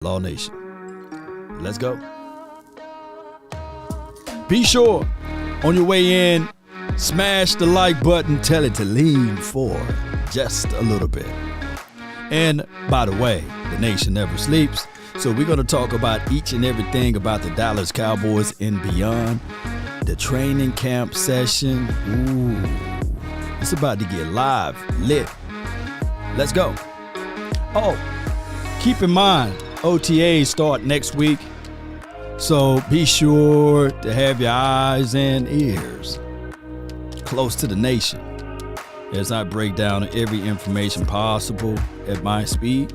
Law Nation. Let's go. Be sure on your way in, smash the like button, tell it to lean forward just a little bit. And by the way, the nation never sleeps. So we're going to talk about each and everything about the Dallas Cowboys and beyond. The training camp session. Ooh, it's about to get live, lit. Let's go. Oh, keep in mind, OTAs start next week. So be sure to have your eyes and ears close to the nation as I break down every information possible at my speed.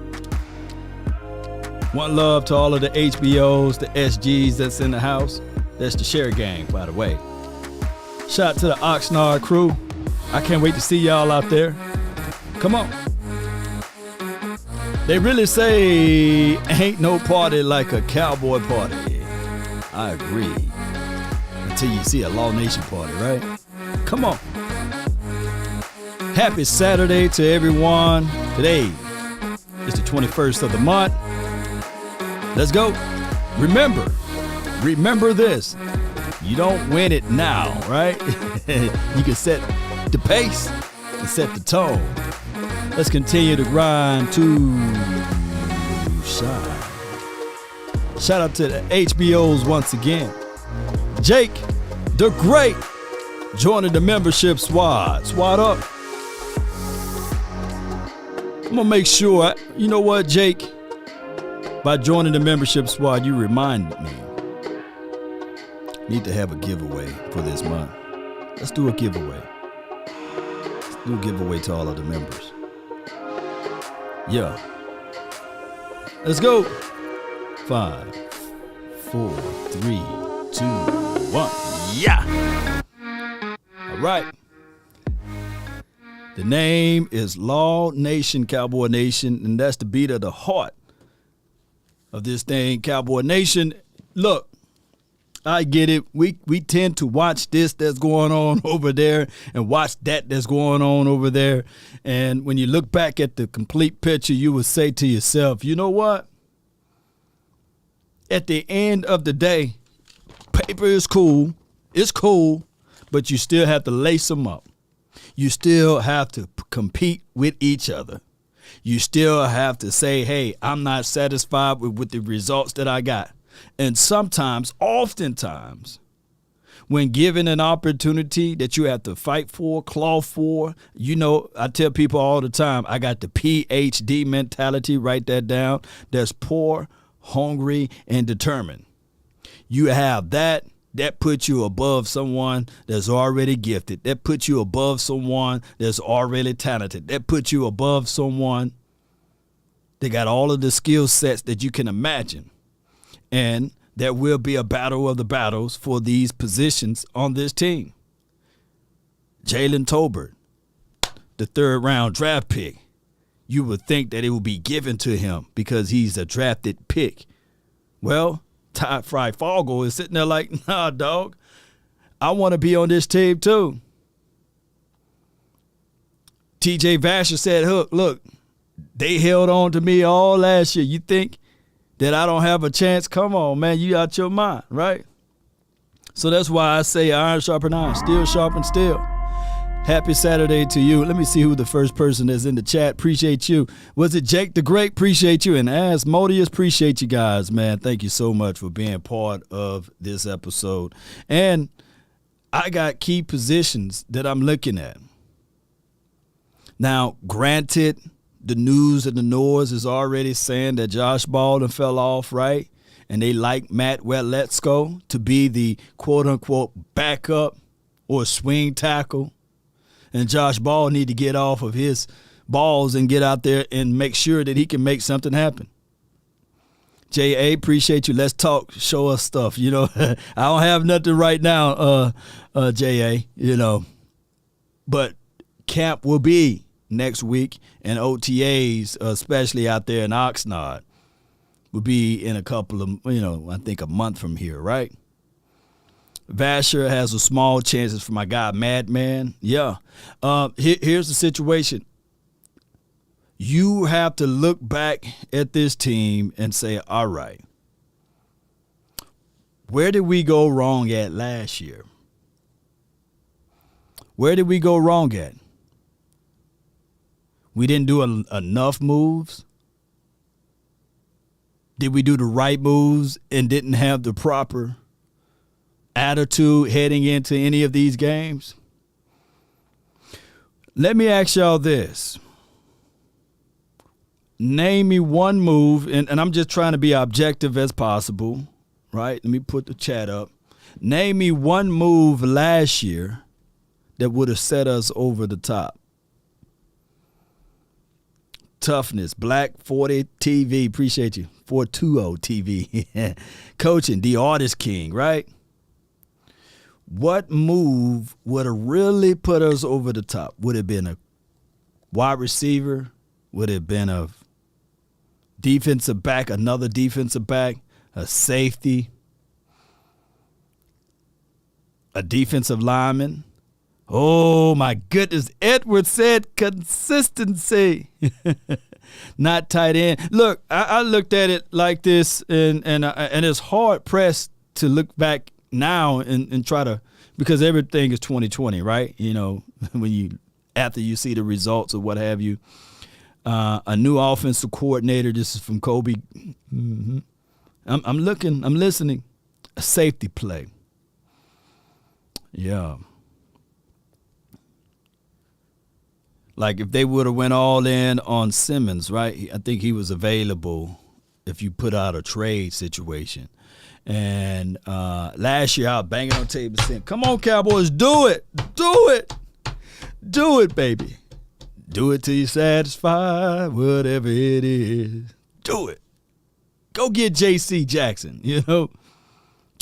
One love to all of the HBOs, the SGs that's in the house. That's the Share Gang, by the way. Shout out to the Oxnard crew. I can't wait to see y'all out there. Come on. They really say ain't no party like a cowboy party. I agree. Until you see a Law Nation party, right? Come on. Happy Saturday to everyone. Today is the 21st of the month. Let's go. Remember this. You don't win it now, right? You can set the pace and set the tone. Let's continue to grind to shine. Shout out to the HBOs once again. Jake, the Great, joining the membership squad. Squad up. I'm going to make sure, you know what, Jake? By joining the membership squad, you reminded me. Need to have a giveaway for this month. Let's do a giveaway. Let's do a giveaway to all of the members. Yeah. Let's go. 5, 4, 3, 2, 1. Yeah. All right. The name is Law Nation, Cowboy Nation, and that's the beat of the heart of this thing, Cowboy Nation. Look, I get it. We tend to watch this that's going on over there and watch that's going on over there. And when you look back at the complete picture, you would say to yourself, you know what? At the end of the day, paper is cool. It's cool, but you still have to lace them up. You still have to compete with each other. You still have to say, hey, I'm not satisfied with the results that I got. And sometimes, oftentimes, when given an opportunity that you have to fight for, claw for, you know, I tell people all the time, I got the PhD mentality, write that down. That's poor, hungry, and determined. You have that. That puts you above someone that's already gifted. That puts you above someone that's already talented. That puts you above someone that got all of the skill sets that you can imagine. And there will be a battle of the battles for these positions on this team. Jalen Tolbert, the third-round draft pick. You would think that it would be given to him because he's a drafted pick. Well, Ty Fry-Fogel is sitting there like, nah, dog, I want to be on this team too. TJ Vasher said, look, they held on to me all last year. You think that I don't have a chance? Come on, man, you out your mind, right? So that's why I say iron sharpen iron, steel sharpen steel. Happy Saturday to you. Let me see who the first person is in the chat. Appreciate you. Was it Jake the Great? Appreciate you. And Asmodeus, appreciate you guys, man. Thank you so much for being part of this episode. And I got key positions that I'm looking at. Now, granted, the news and the noise is already saying that Josh Baldwin fell off, right? And they like Matt Wetletsko to be the quote-unquote backup or swing tackle. And Josh Ball need to get off of his balls and get out there and make sure that he can make something happen. J.A., appreciate you. Let's talk. Show us stuff. You know, I don't have nothing right now, J.A., you know. But camp will be next week, and OTAs, especially out there in Oxnard, will be in a couple of, I think a month from here, right? Vasher has a small chances for my guy, Madman. Yeah. Here's the situation. You have to look back at this team and say, all right, where did we go wrong at last year? Where did we go wrong at? We didn't do enough moves? Did we do the right moves and didn't have the proper attitude heading into any of these games? Let me ask y'all this. Name me one move, and I'm just trying to be objective as possible, right? Let me put the chat up. Name me one move last year that would have set us over the top. Toughness, Black 40 TV, appreciate you. 420 TV. Coaching, the Artist King, right? What move would have really put us over the top? Would it have been a wide receiver? Would it have been a defensive back, another defensive back, a safety, a defensive lineman? Oh, my goodness. Edward said consistency. Not tight end. Look, I looked at it like this, and it's hard pressed to look back now and try to, because everything is 2020, right? You know, after you see the results or what have you. A new offensive coordinator. This is from Kobe. Mm-hmm. I'm listening. A safety play. Yeah. Like if they would have went all in on Simmons, right? I think he was available if you put out a trade situation. And last year I was banging on the table saying, come on, Cowboys, do it. Do it. Do it, baby. Do it till you're satisfied, whatever it is. Do it. Go get J.C. Jackson, you know.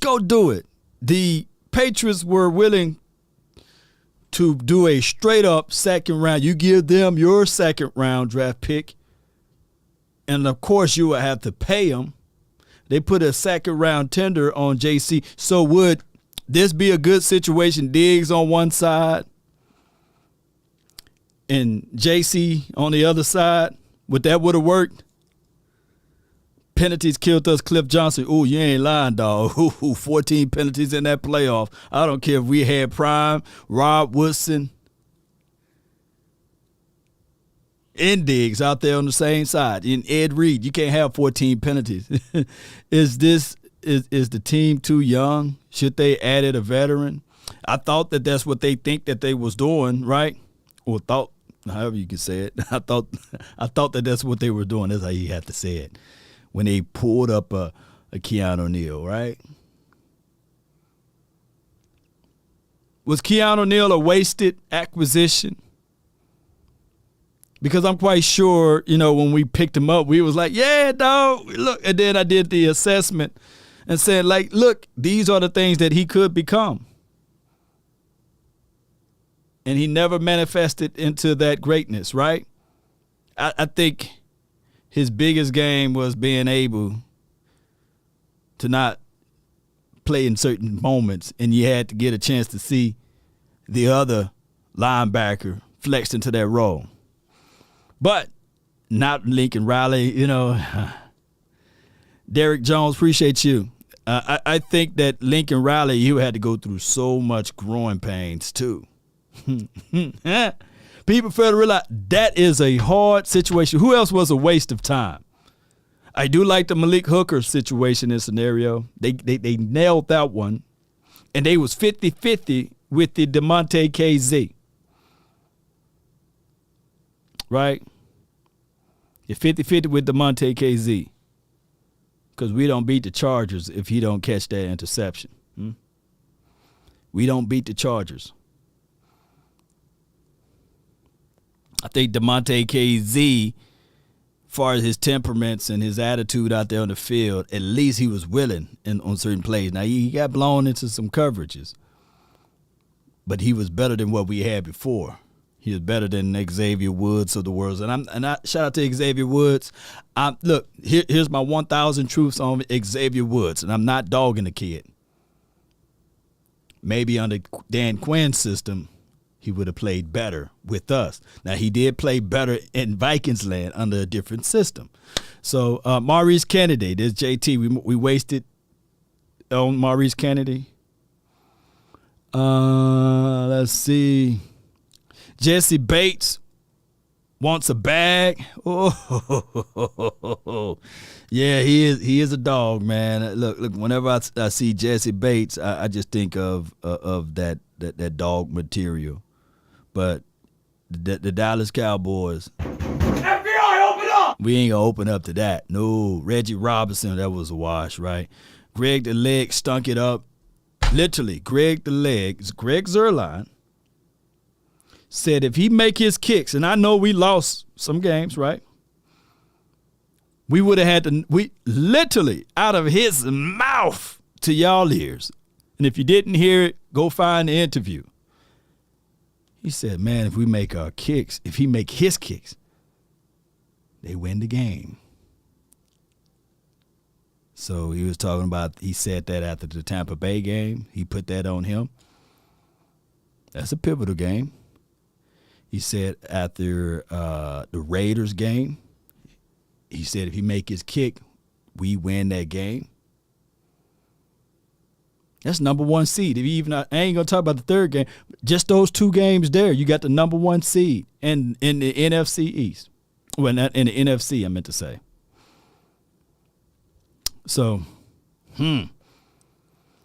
Go do it. The Patriots were willing to do a straight-up second round. You give them your second-round draft pick, and, of course, you would have to pay them. They put a second-round tender on J.C. So would this be a good situation? Diggs on one side and J.C. on the other side? Would that would have worked? Penalties killed us, Cliff Johnson. Ooh, you ain't lying, dog. Ooh, 14 penalties in that playoff. I don't care if we had Prime, Rob Woodson, and Diggs out there on the same side. And Ed Reed, you can't have 14 penalties. Is the team too young? Should they added a veteran? I thought that's what they think that they was doing, right? Or thought, however you can say it. I thought that's what they were doing. That's how you have to say it. When they pulled up a Keanu Neal, right? Was Keanu Neal a wasted acquisition? Because I'm quite sure, you know, when we picked him up, we was like, yeah, dog, look. And then I did the assessment and said, like, look, these are the things that he could become. And he never manifested into that greatness, right? I think his biggest game was being able to not play in certain moments, and you had to get a chance to see the other linebacker flex into that role. But not Lincoln Riley, you know. Derek Jones, appreciate you. I think that Lincoln Riley, you had to go through so much growing pains too. People fail to realize that is a hard situation. Who else was a waste of time? I do like the Malik Hooker situation and scenario. They nailed that one. And they was 50-50 with the DeMonte KZ. Right? You're 50-50 with DeMonte KZ. Because we don't beat the Chargers if he don't catch that interception. We don't beat the Chargers. I think DeMonte KZ, as far as his temperaments and his attitude out there on the field, at least he was willing on certain plays. Now, he got blown into some coverages, but he was better than what we had before. He was better than Xavier Woods of the world. And I shout out to Xavier Woods. Look, here's my 1,000 truths on Xavier Woods, and I'm not dogging the kid. Maybe under Dan Quinn's system, he would have played better with us. Now, he did play better in Vikings land under a different system. So, Maurice Kennedy, there's JT. We wasted on Maurice Kennedy. Let's see. Jesse Bates wants a bag. Oh, yeah, he is a dog, man. Look. Whenever I see Jesse Bates, I just think of that dog material. But the Dallas Cowboys, FBI, open up! We ain't gonna open up to that. No, Reggie Robinson, that was a wash, right? Greg the Leg stunk it up. Literally, Greg the Leg, Greg Zuerlein, said if he make his kicks, and I know we lost some games, right? We would have had to, literally out of his mouth to y'all ears. And if you didn't hear it, go find the interview. He said, man, if we make our kicks, if he make his kicks, they win the game. So he was talking about, he said that after the Tampa Bay game. He put that on him. That's a pivotal game. He said after the Raiders game, he said if he make his kick, we win that game. That's number one seed. If you even, I ain't gonna talk about the third game. Just those two games there, you got the number one seed in the NFC East. Well, not in the NFC, I meant to say. So,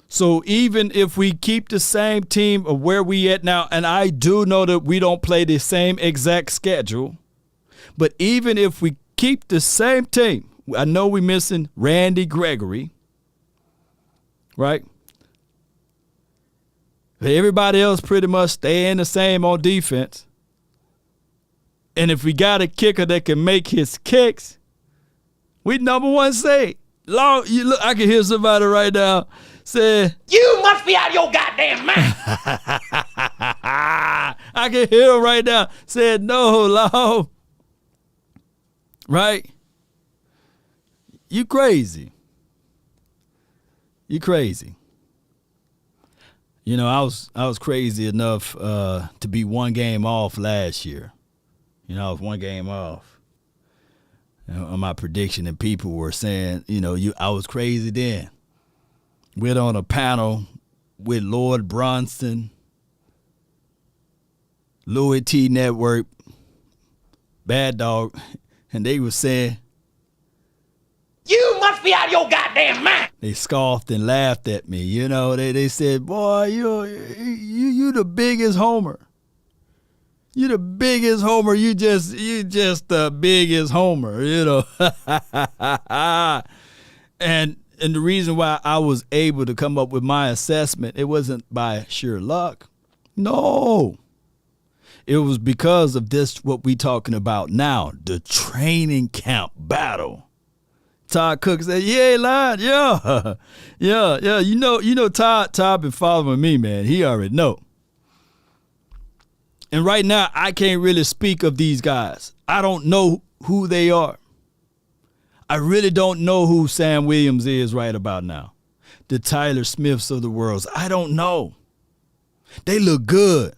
So even if we keep the same team of where we at now, and I do know that we don't play the same exact schedule, but even if we keep the same team, I know we're missing Randy Gregory, right? Everybody else pretty much staying the same on defense. And if we got a kicker that can make his kicks, we number one seed. Lord, look, I can hear somebody right now say, "You must be out of your goddamn mind." I can hear him right now saying, "No, Lord." Right? You crazy. You crazy. You know, I was crazy enough to be one game off last year. You know, I was one game off on my prediction, and people were saying, you know, I was crazy then. We're on a panel with Lord Bronson, Louis T. Network, Bad Dog, and they were saying, "You must be out of your goddamn mind." They scoffed and laughed at me. You know, they said, "Boy, you the biggest homer. You the biggest homer. You just the biggest homer." You know, and the reason why I was able to come up with my assessment, it wasn't by sheer luck. No, it was because of this. What we talking about now, the training camp battle. Todd Cook said, "Yeah, lying, yeah. You know, Todd been following me, man. He already know." And right now, I can't really speak of these guys. I don't know who they are. I really don't know who Sam Williams is right about now. The Tyler Smiths of the world. I don't know. They look good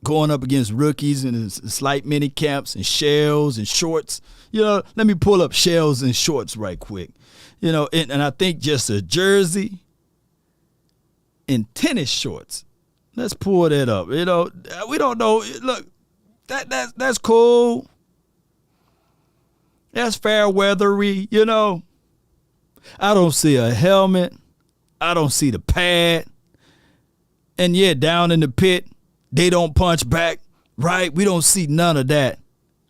going up against rookies and slight mini camps and shells and shorts. You know, let me pull up shells and shorts right quick. You know, and I think just a jersey and tennis shorts. Let's pull that up. You know, we don't know. Look, that's cool. That's fair weathery, you know. I don't see a helmet. I don't see the pad. And yeah, down in the pit, they don't punch back, right? We don't see none of that.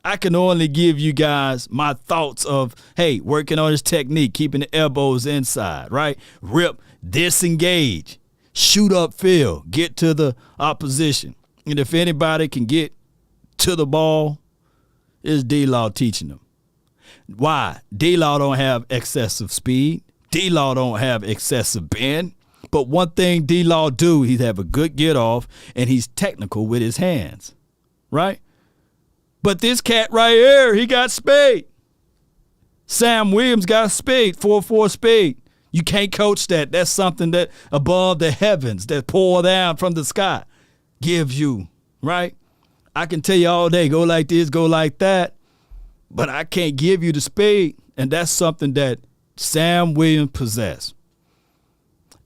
I can only give you guys my thoughts of, hey, working on his technique, keeping the elbows inside, right? Rip, disengage, shoot upfield, get to the opposition. And if anybody can get to the ball, it's D-Law teaching them. Why? D-Law don't have excessive speed. D-Law don't have excessive bend. But one thing D-Law do, he'd have a good get off, and he's technical with his hands, right? But this cat right here, he got speed. Sam Williams got speed, 4.4 speed. You can't coach that. That's something that above the heavens that pour down from the sky gives you right? I can tell you all day, go like this, go like that, but I can't give you the speed. And that's something that Sam Williams possessed.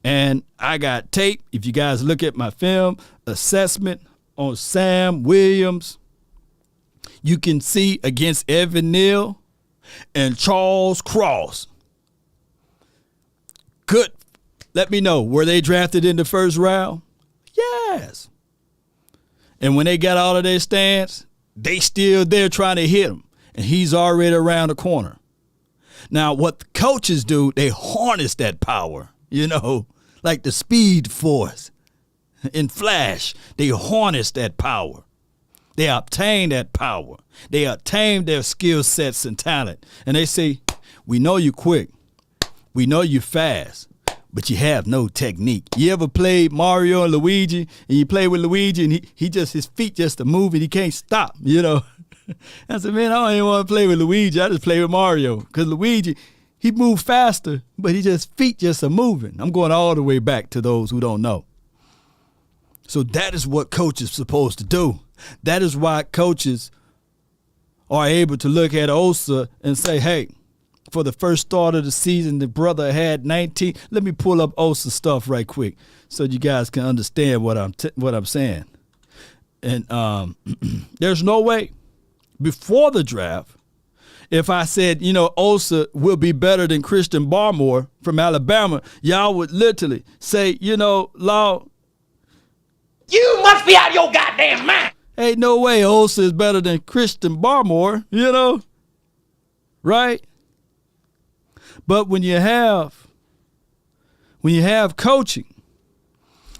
And I got tape. If you guys look at my film assessment on Sam Williams, you can see against Evan Neal and Charles Cross. Good. Let me know. Were they drafted in the first round? Yes. And when they got out of their stance, they still there trying to hit him. And he's already around the corner. Now, what the coaches do, they harness that power, like the Speed Force in Flash. They harness that power. They obtain that power. They obtain their skill sets and talent. And they say, we know you quick. We know you fast, but you have no technique. You ever played Mario and Luigi, and you play with Luigi, and his feet just a move, and he can't stop, I said, man, I don't even want to play with Luigi. I just play with Mario. Because Luigi, he moves faster, but feet just are moving. I'm going all the way back to those who don't know. So that is what coaches are supposed to do. That is why coaches are able to look at Osa and say, hey, for the first start of the season, the brother had 19. Let me pull up Osa's stuff right quick so you guys can understand what I'm saying. And there's no way before the draft, if I said, Osa will be better than Christian Barmore from Alabama, y'all would literally say, Law, You must be out of your goddamn mind. ain't no way Osa is better than Christian Barmore, right? But when you have coaching,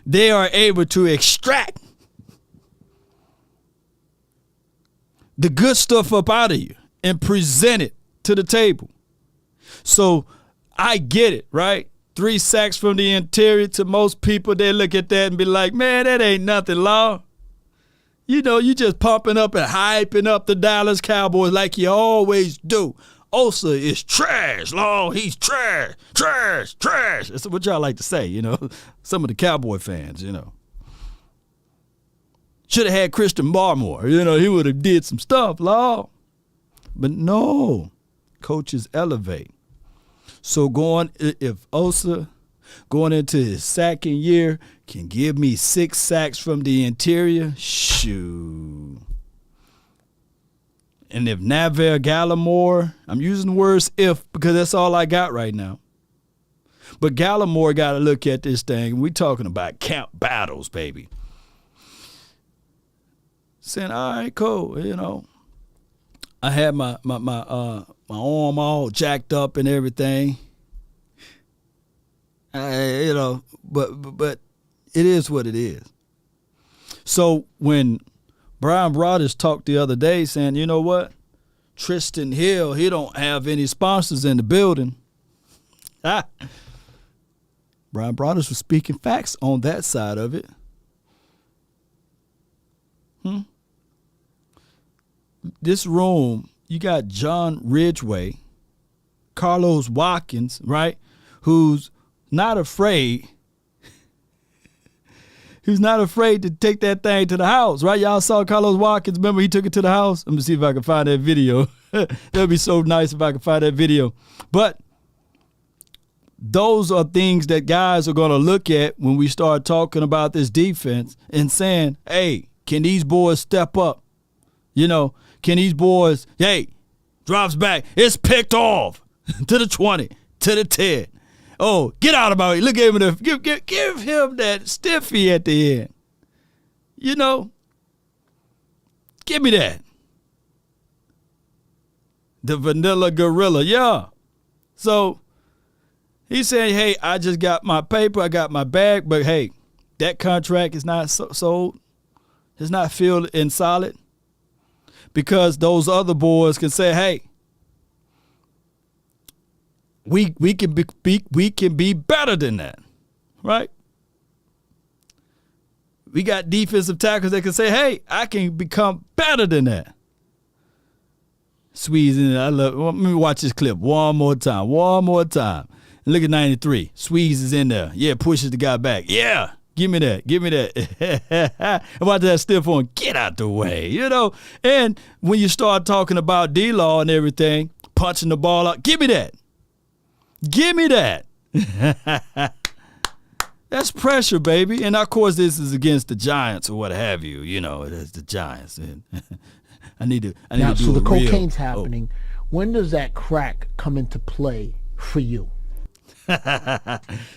they are able to extract the good stuff up out of you and present it to the table. So I get it, right? 3 sacks from the interior. To most people, they look at that and be like, man, that ain't nothing, Law. You just pumping up and hyping up the Dallas Cowboys like you always do. Osa is trash, Law. He's trash, trash, trash. That's what y'all like to say, some of the Cowboy fans, Should have had Christian Barmore. He would have did some stuff, Law. But no, coaches elevate. So if Osa going into his second year can give me 6 sacks from the interior, shoot. And if Navarre Gallimore, I'm using the words if because that's all I got right now. But Gallimore got to look at this thing. We talking about camp battles, baby. Saying, all right, cool, I had my arm all jacked up and everything. But it is what it is. So when Brian Broaddus talked the other day saying, you know what? Tristan Hill, he don't have any sponsors in the building. Brian Broaddus was speaking facts on that side of it. This room, you got John Ridgway, Carlos Watkins, right? Who's not afraid. He's not afraid to take that thing to the house, right? Y'all saw Carlos Watkins. Remember, he took it to the house? Let me see if I can find that video. That'd be so nice if I could find that video. But those are things that guys are going to look at when we start talking about this defense and saying, hey, can these boys step up? Can these boys, hey, drops back. It's picked off to the 20, to the 10. Oh, get out of my way. Look at him. Give him that stiffy at the end. Give me that. The vanilla gorilla. Yeah. So he's saying, hey, I just got my paper. I got my bag. But, hey, that contract is not sold. It's not filled in solid. Because those other boys can say, hey, we can be better than that, right? We got defensive tackles that can say, hey, I can become better than that. Squeeze in. Let me watch this clip one more time. And look at 93. Squeeze is in there. Yeah, pushes the guy back. Yeah, Give me that. Give me that. About that stiff one, get out the way, you know. And when you start talking about D-Law and everything, punching the ball out, give me that. Give me that. That's pressure, baby. And of course, this is against the Giants or what have you. You know, it's the Giants. And I need to do so the real. cocaine's happening. When does that crack come into play for you?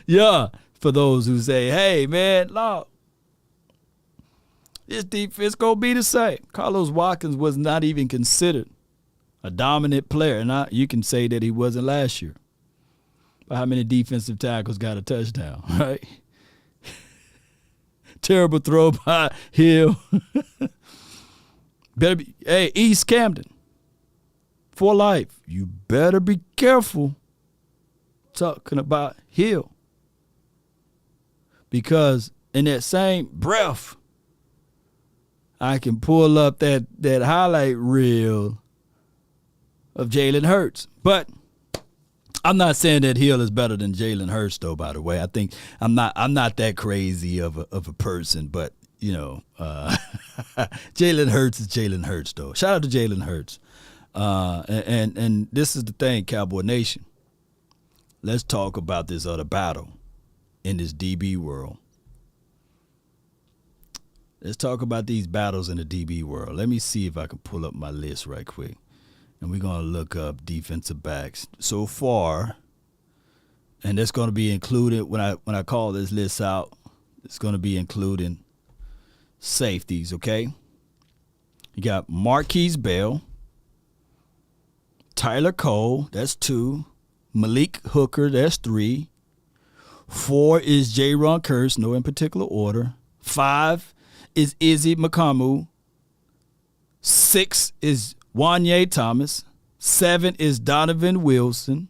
Yeah, for those who say, hey, man, look, this defense going to be the same. Carlos Watkins was not even considered a dominant player. And you can say that he wasn't last year. But how many defensive tackles got a touchdown, right? Terrible throw by Hill. Better be, hey, East Camden, for life, you better be careful talking about Hill. Because in that same breath, I can pull up that highlight reel of Jalen Hurts. But I'm not saying that Hill is better than Jalen Hurts, though. By the way, I think I'm not that crazy of a person, but you know, Jalen Hurts is Jalen Hurts, though. Shout out to Jalen Hurts. And this is the thing, Cowboy Nation. Let's talk about this other battle in this DB world. Let's talk about these battles in the DB world. Let me see if I can pull up my list right quick. And we're going to look up defensive backs so far. And that's going to be included when I call this list out. It's going to be including safeties, okay? You got Marquise Bell, Tyler Cole, that's 2. Malik Hooker, that's 3. 4 is Jaron Kearse, no in particular order. 5 is Izzy Makamu. 6 is Wanye Thomas. 7 is Donovan Wilson.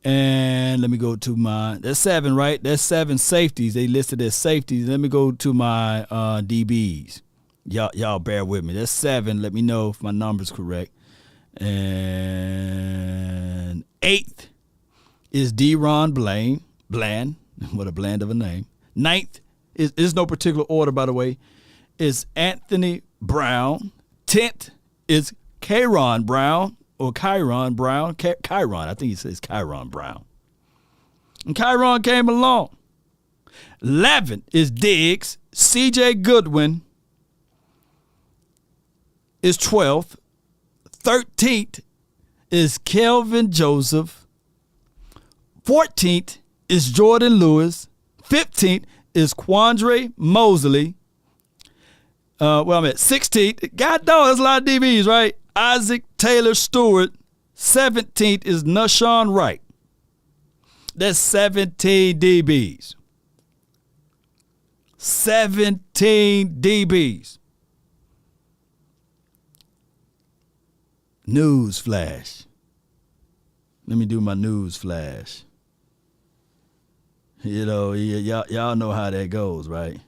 And let me go to that's 7, right? That's 7 safeties. They listed as safeties. Let me go to my DBs. Y'all bear with me. That's 7. Let me know if my number's correct. And 8th is Daron Bland. What a bland of a name. 9th is no particular order, by the way, is Anthony Brown. 10th is Kyron Brown. I think he says Kyron Brown. And Kyron came along. 11 is Diggs. C.J. Goodwin is 12th. 13th is Kelvin Joseph. 14th is Jordan Lewis. 15th is Quandre Mosley. I'm at 16th. God dog, that's a lot of DBs, right? Isaac Taylor Stewart. 17th is Nahshon Wright. That's 17 DBs. 17 DBs. News flash. Let me do my news flash. You know, y'all know how that goes, right?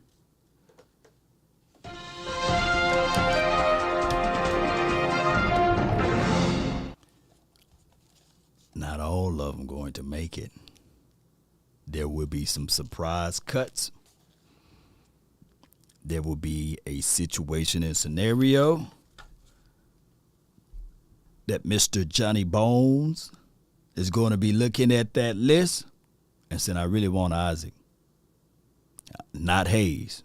Not all of them going to make it. There will be some surprise cuts. There will be a situation and scenario that Mr. Johnny Bones is going to be looking at that list and saying, I really want Isaac. Not Hayes.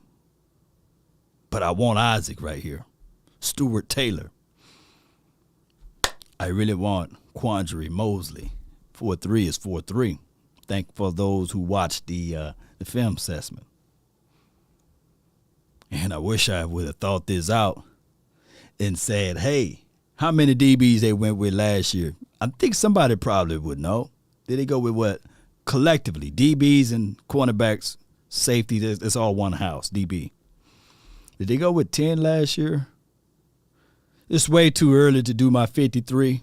But I want Isaac right here. Stuart Taylor. I really want Quandre Mosley. 4-3 is 4-3. Thank for those who watched the film assessment. And I wish I would have thought this out and said, hey, how many DBs they went with last year? I think somebody probably would know. Did they go with what? Collectively, DBs and cornerbacks, safety, it's all one house, DB. Did they go with 10 last year? It's way too early to do my 53.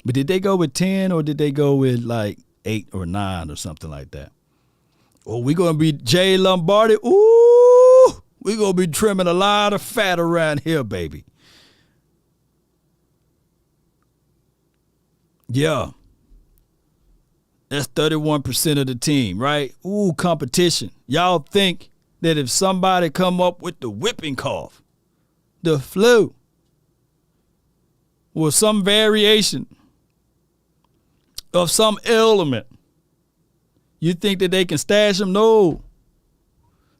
But did they go with 10 or did they go with like 8 or 9 or something like that? Or we going to be Jay Lombardi? Ooh, we going to be trimming a lot of fat around here, baby. Yeah. That's 31% of the team, right? Ooh, competition. Y'all think that if somebody come up with the whipping cough, the flu, or some variation of some ailment, you think that they can stash them? No.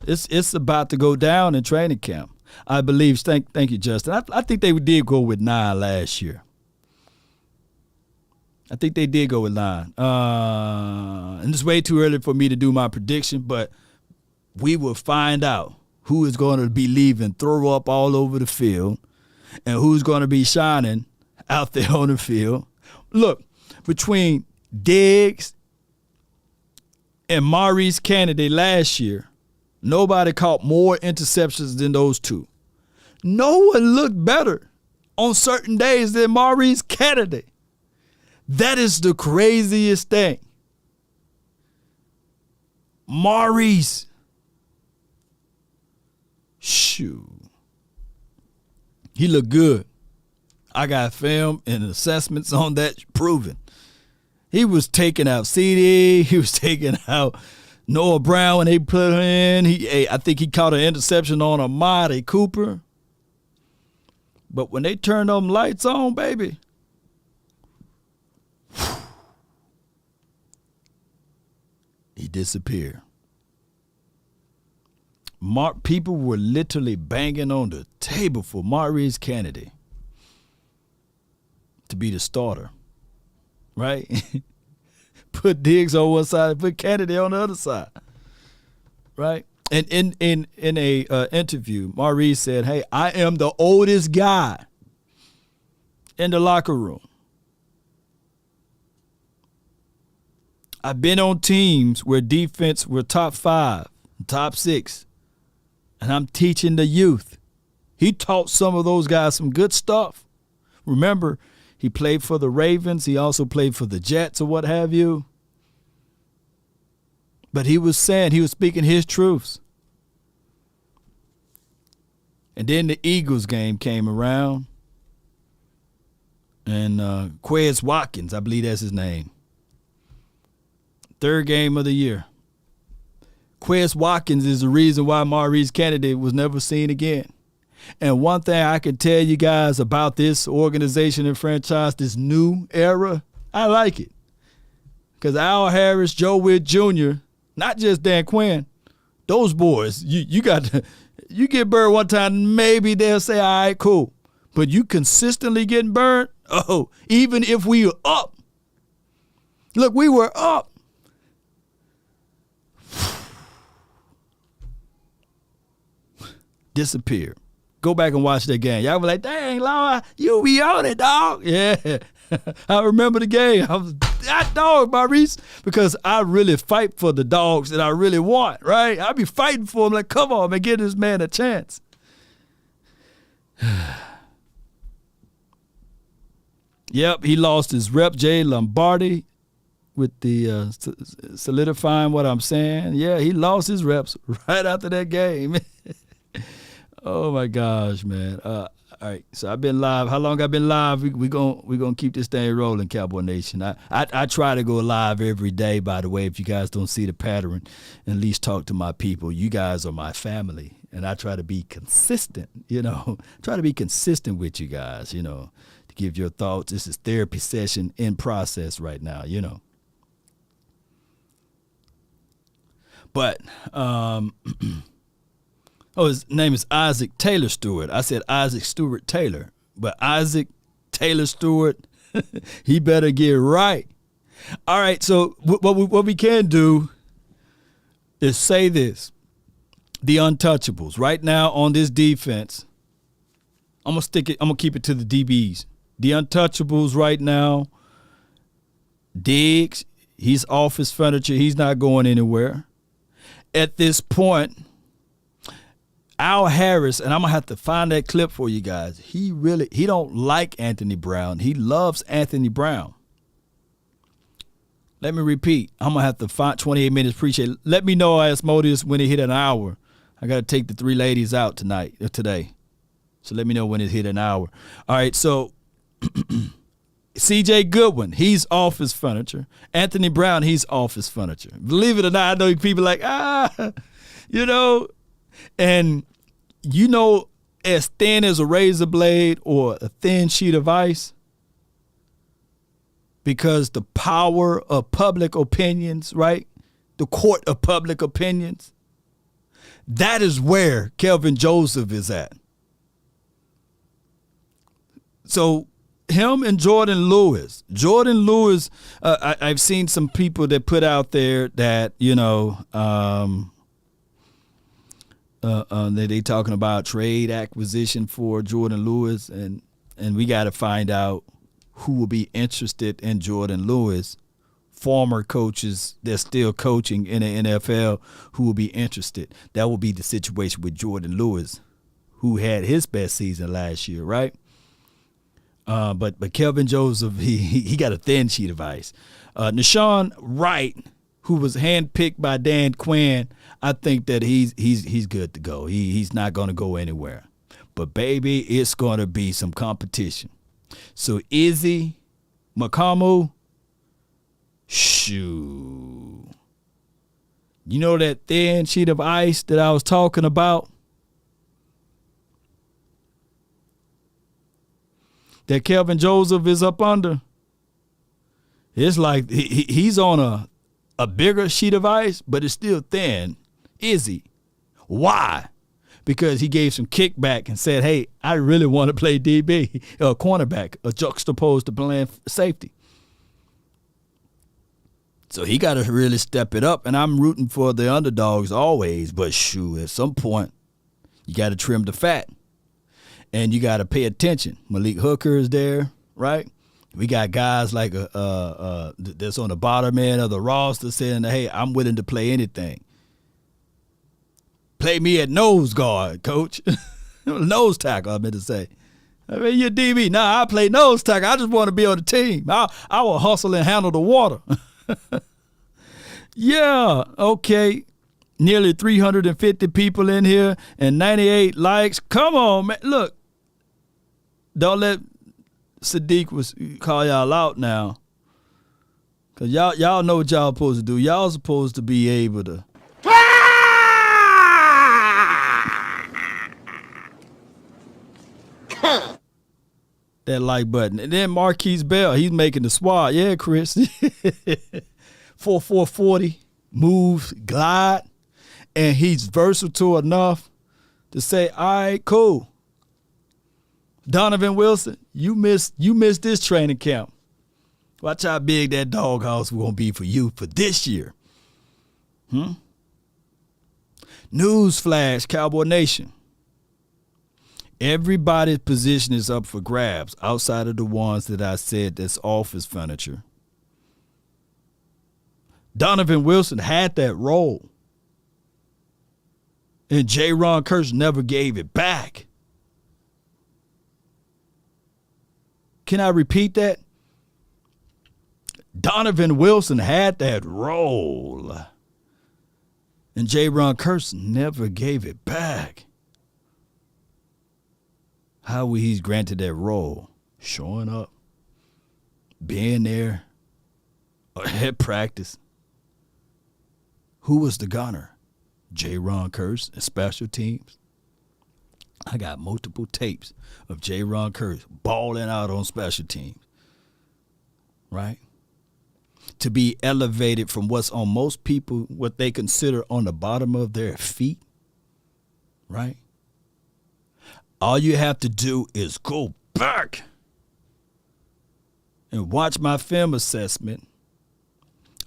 It's about to go down in training camp. I believe. Thank you, Justin. I think they did go with 9 last year. I think they did go with 9. And it's way too early for me to do my prediction, but we will find out who is going to be leaving throw up all over the field and who's going to be shining out there on the field. Look, between Diggs and Maurice Kennedy last year, nobody caught more interceptions than those two. No one looked better on certain days than Maurice Kennedy. That is the craziest thing. Maurice. Shoot. He looked good. I got film and assessments on that proving. He was taking out CD. He was taking out Noah Brown when they put him in. I think he caught an interception on Amari Cooper. But when they turned them lights on, baby, he disappeared. People were literally banging on the table for Maurice Kennedy to be the starter, right? Put Diggs on one side, put Kennedy on the other side, right? And in a interview, Maurice said, "Hey, I am the oldest guy in the locker room. I've been on teams where defense were top 5, top 6, and I'm teaching the youth." He taught some of those guys some good stuff. Remember, he played for the Ravens. He also played for the Jets or what have you. But he was saying, he was speaking his truths. And then the Eagles game came around. And Quez Watkins, I believe that's his name. 3rd game of the year. Quez Watkins is the reason why Maurice Kennedy was never seen again. And one thing I can tell you guys about this organization and franchise, this new era, I like it. Because Al Harris, Joe Witt Jr., not just Dan Quinn, those boys, you got to, you get burned one time, maybe they'll say, all right, cool. But you consistently getting burned, even if we were up. Look, we were up. Disappeared. Go back and watch that game. Y'all be like, dang, Laura, you be on it, dog. Yeah. I remember the game. I was that dog, Maurice, because I really fight for the dogs that I really want, right? I be fighting for them like, come on, man, give this man a chance. Yep, he lost his rep, Jay Lombardi, with the solidifying what I'm saying. Yeah, he lost his reps right after that game. Oh my gosh, man. All right, so I've been live. How long I've been live? We gonna keep this thing rolling, Cowboy Nation. I try to go live every day, by the way, if you guys don't see the pattern, and at least talk to my people. You guys are my family, and I try to be consistent, try to be consistent with you guys, to give your thoughts. This is therapy session in process right now, But his name is Isaac Taylor Stewart. I said Isaac Stewart Taylor, but Isaac Taylor Stewart, he better get right. All right, so what we can do is say this. The untouchables. Right now on this defense, I'm gonna keep it to the DBs. The untouchables right now, Diggs, he's office furniture. He's not going anywhere. At this point, Al Harris, and I'm going to have to find that clip for you guys. He don't like Anthony Brown. He loves Anthony Brown. Let me repeat. I'm going to have to find 28 minutes. Appreciate it. Let me know, Asmodeus, when it hit an hour. I got to take the 3 ladies out today. So let me know when it hit an hour. All right, so C.J. Goodwin, he's office furniture. Anthony Brown, he's office furniture. Believe it or not, I know people like, you know, and you know, as thin as a razor blade or a thin sheet of ice, because the power of public opinions, right? The court of public opinions, that is where Kelvin Joseph is at. So him and Jordan Lewis, I've seen some people that put out there that, you know, they talking about trade acquisition for Jordan Lewis, and we got to find out who will be interested in Jordan Lewis. Former coaches that's still coaching in the NFL who will be interested. That will be the situation with Jordan Lewis, who had his best season last year, right? But Kelvin Joseph, he got a thin sheet of ice. Nashawn Wright, who was handpicked by Dan Quinn, I think that he's good to go. He's not going to go anywhere. But baby, it's going to be some competition. So Izzy Makamu, shoo. You know that thin sheet of ice that I was talking about? That Kelvin Joseph is up under? It's like he's on a bigger sheet of ice, but it's still thin. Izzy. Why? Because he gave some kickback and said, hey, I really want to play DB, or cornerback, juxtaposed to playing safety. So he got to really step it up, and I'm rooting for the underdogs always. But shoot, at some point, you got to trim the fat, and you got to pay attention. Malik Hooker is there, right? We got guys like that's on the bottom end of the roster saying, hey, I'm willing to play anything. Play me at nose guard, coach. Nose tackle, I meant to say. I mean, you're DB. Nah, I play nose tackle. I just want to be on the team. I will hustle and handle the water. Yeah, okay. Nearly 350 people in here and 98 likes. Come on, man. Look, don't let Sadiq call y'all out now. Because y'all know what y'all supposed to do. Y'all supposed to be able to. That like button. And then Marquise Bell, he's making the squad. Yeah, Chris. 4-4-40, moves, glide, and he's versatile enough to say, all right, cool. Donovan Wilson, you missed this training camp. Watch how big that doghouse will be for you for this year. Newsflash, Cowboy Nation. Everybody's position is up for grabs outside of the ones that I said that's office furniture. Donovan Wilson had that role. And Jaron Kearse never gave it back. Can I repeat that? Donovan Wilson had that role. And Jaron Kearse never gave it back. How he's granted that role? Showing up, being there, at practice. Who was the gunner? Jaron Kearse and special teams. I got multiple tapes of Jaron Kearse balling out on special teams. Right? To be elevated from what's on most people, what they consider on the bottom of their feet. Right? All you have to do is go back and watch my film assessment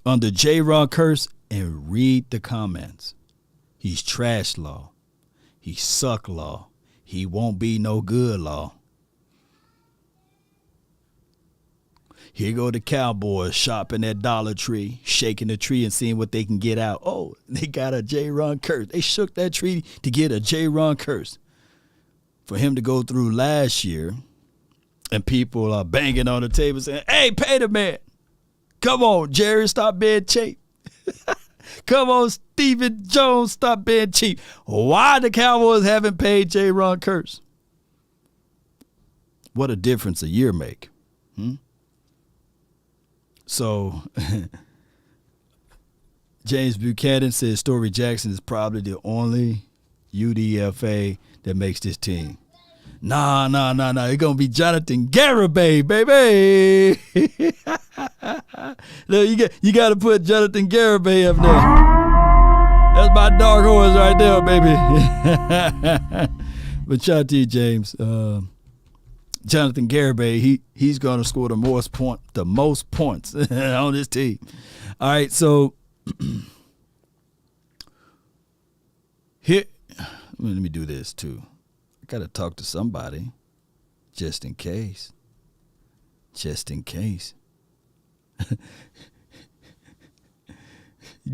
under Jaron Kearse and read the comments. He's trash law. He suck law. He won't be no good law. Here go the Cowboys shopping at Dollar Tree, shaking the tree and seeing what they can get out. Oh, they got a Jaron Kearse. They shook that tree to get a Jaron Kearse. For him to go through last year, and people are banging on the table saying, hey, pay the man. Come on, Jerry, stop being cheap. Come on, Stephen Jones, stop being cheap. Why the Cowboys haven't paid Jaron Kearse? What a difference a year make. So James Buchanan says Story Jackson is probably the only UDFA that makes this team. Nah. It's going to be Jonathan Garibay, baby. Look, you got to put Jonathan Garibay up there. That's my dark horse right there, baby. But shout out to you, James. Jonathan Garibay, he's going to score the most points on this team. All right, so here, let me do this too. I got to talk to somebody just in case. Just in case.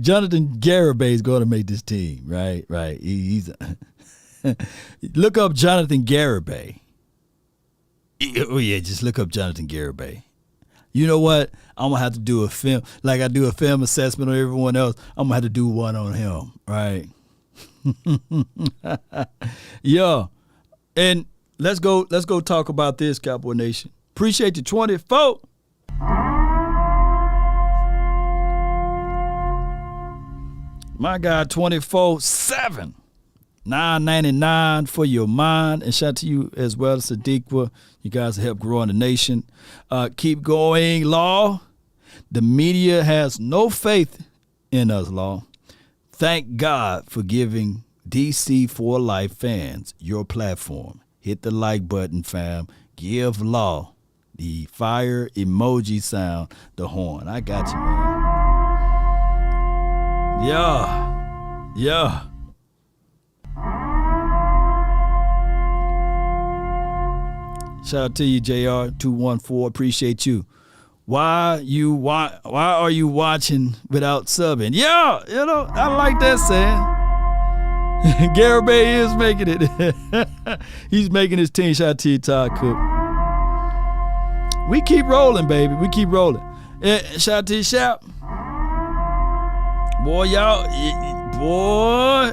Jonathan Garibay is going to make this team, right? Right. He's look up Jonathan Garibay. Oh, yeah, just look up Jonathan Garibay. You know what? I'm going to have to do a film. Like I do a film assessment on everyone else, I'm going to have to do one on him, right? Yeah. And let's go talk about this, Cowboy Nation. Appreciate you, 24. My God, 24/7. $9.99 for your mind. And shout out to you as well, Sadiqa. You guys help growing the nation. Keep going, Law. The media has no faith in us, Law. Thank God for giving DC for Life fans your platform. Hit the like button, fam. Give Law the fire emoji sound, the horn. I got you, man. Yeah. Shout out to you, JR214. Appreciate you. Why are you watching without subbing? Yeah, I like that saying. Garibay is making it. He's making his team. Shout out to you, Todd Cook. We keep rolling, baby. We keep rolling. Shout out to you, Shout. Boy, boy.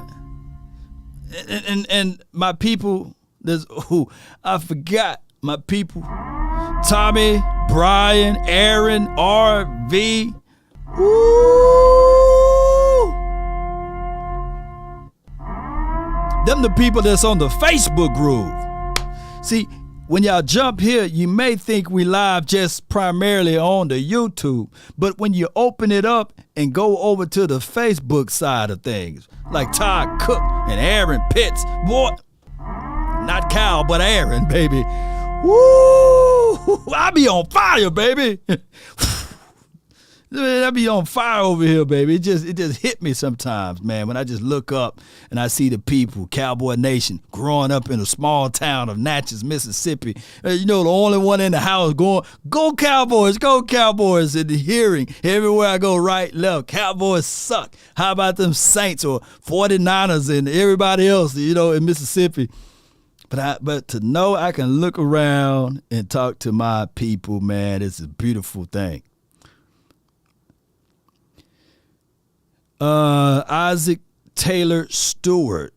And my people, I forgot my people. Tommy, Brian, Aaron, RV. Woo! Them the people that's on the Facebook group. See, when y'all jump here, you may think we live just primarily on the YouTube, but when you open it up and go over to the Facebook side of things, like Todd Cook and Aaron Pitts, boy, not Kyle, but Aaron, baby. Woo! I be on fire, baby. I be on fire over here, baby. It just hit me sometimes, man, when I just look up and I see the people, Cowboy Nation, growing up in a small town of Natchez, Mississippi. The only one in the house going, go Cowboys, and hearing everywhere I go, right, left, Cowboys suck. How about them Saints or 49ers and everybody else, in Mississippi? But to know I can look around and talk to my people, man, it's a beautiful thing. Isaac Taylor Stewart.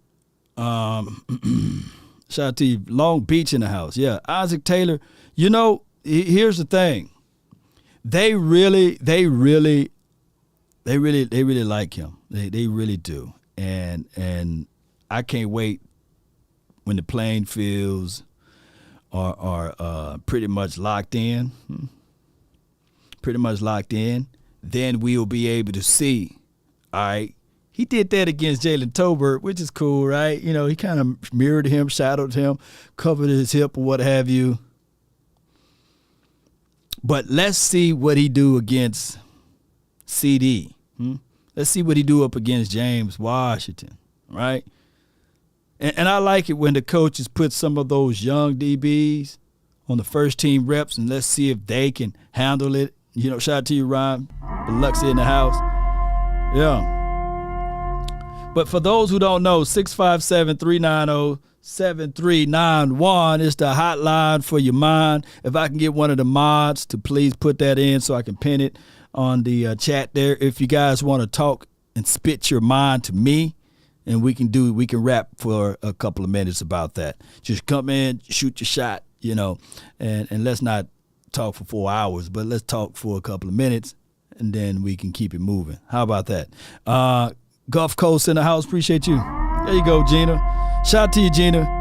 Shout out to you. Long Beach in the house. Yeah, Isaac Taylor. Here's the thing. They really like him. They really do. And I can't wait when the playing fields are pretty much locked in. Then we'll be able to see. All right, he did that against Jalen Tolbert, which is cool, right? He kind of mirrored him, shadowed him, covered his hip or what have you. But let's see what he do against CD. Let's see what he do up against James Washington, right? And I like it when the coaches put some of those young DBs on the first team reps, and let's see if they can handle it. Shout out to you, Ryan. Biloxi in the house. Yeah. But for those who don't know, 657-390-7391 is the hotline for your mind. If I can get one of the mods to please put that in so I can pin it on the chat there. If you guys want to talk and spit your mind to me, and we can rap for a couple of minutes about that. Just come in, shoot your shot, and let's not talk for 4 hours, but let's talk for a couple of minutes, and then we can keep it moving. How about that? Gulf Coast in the house. Appreciate you. There you go, Gina. Shout out to you, Gina.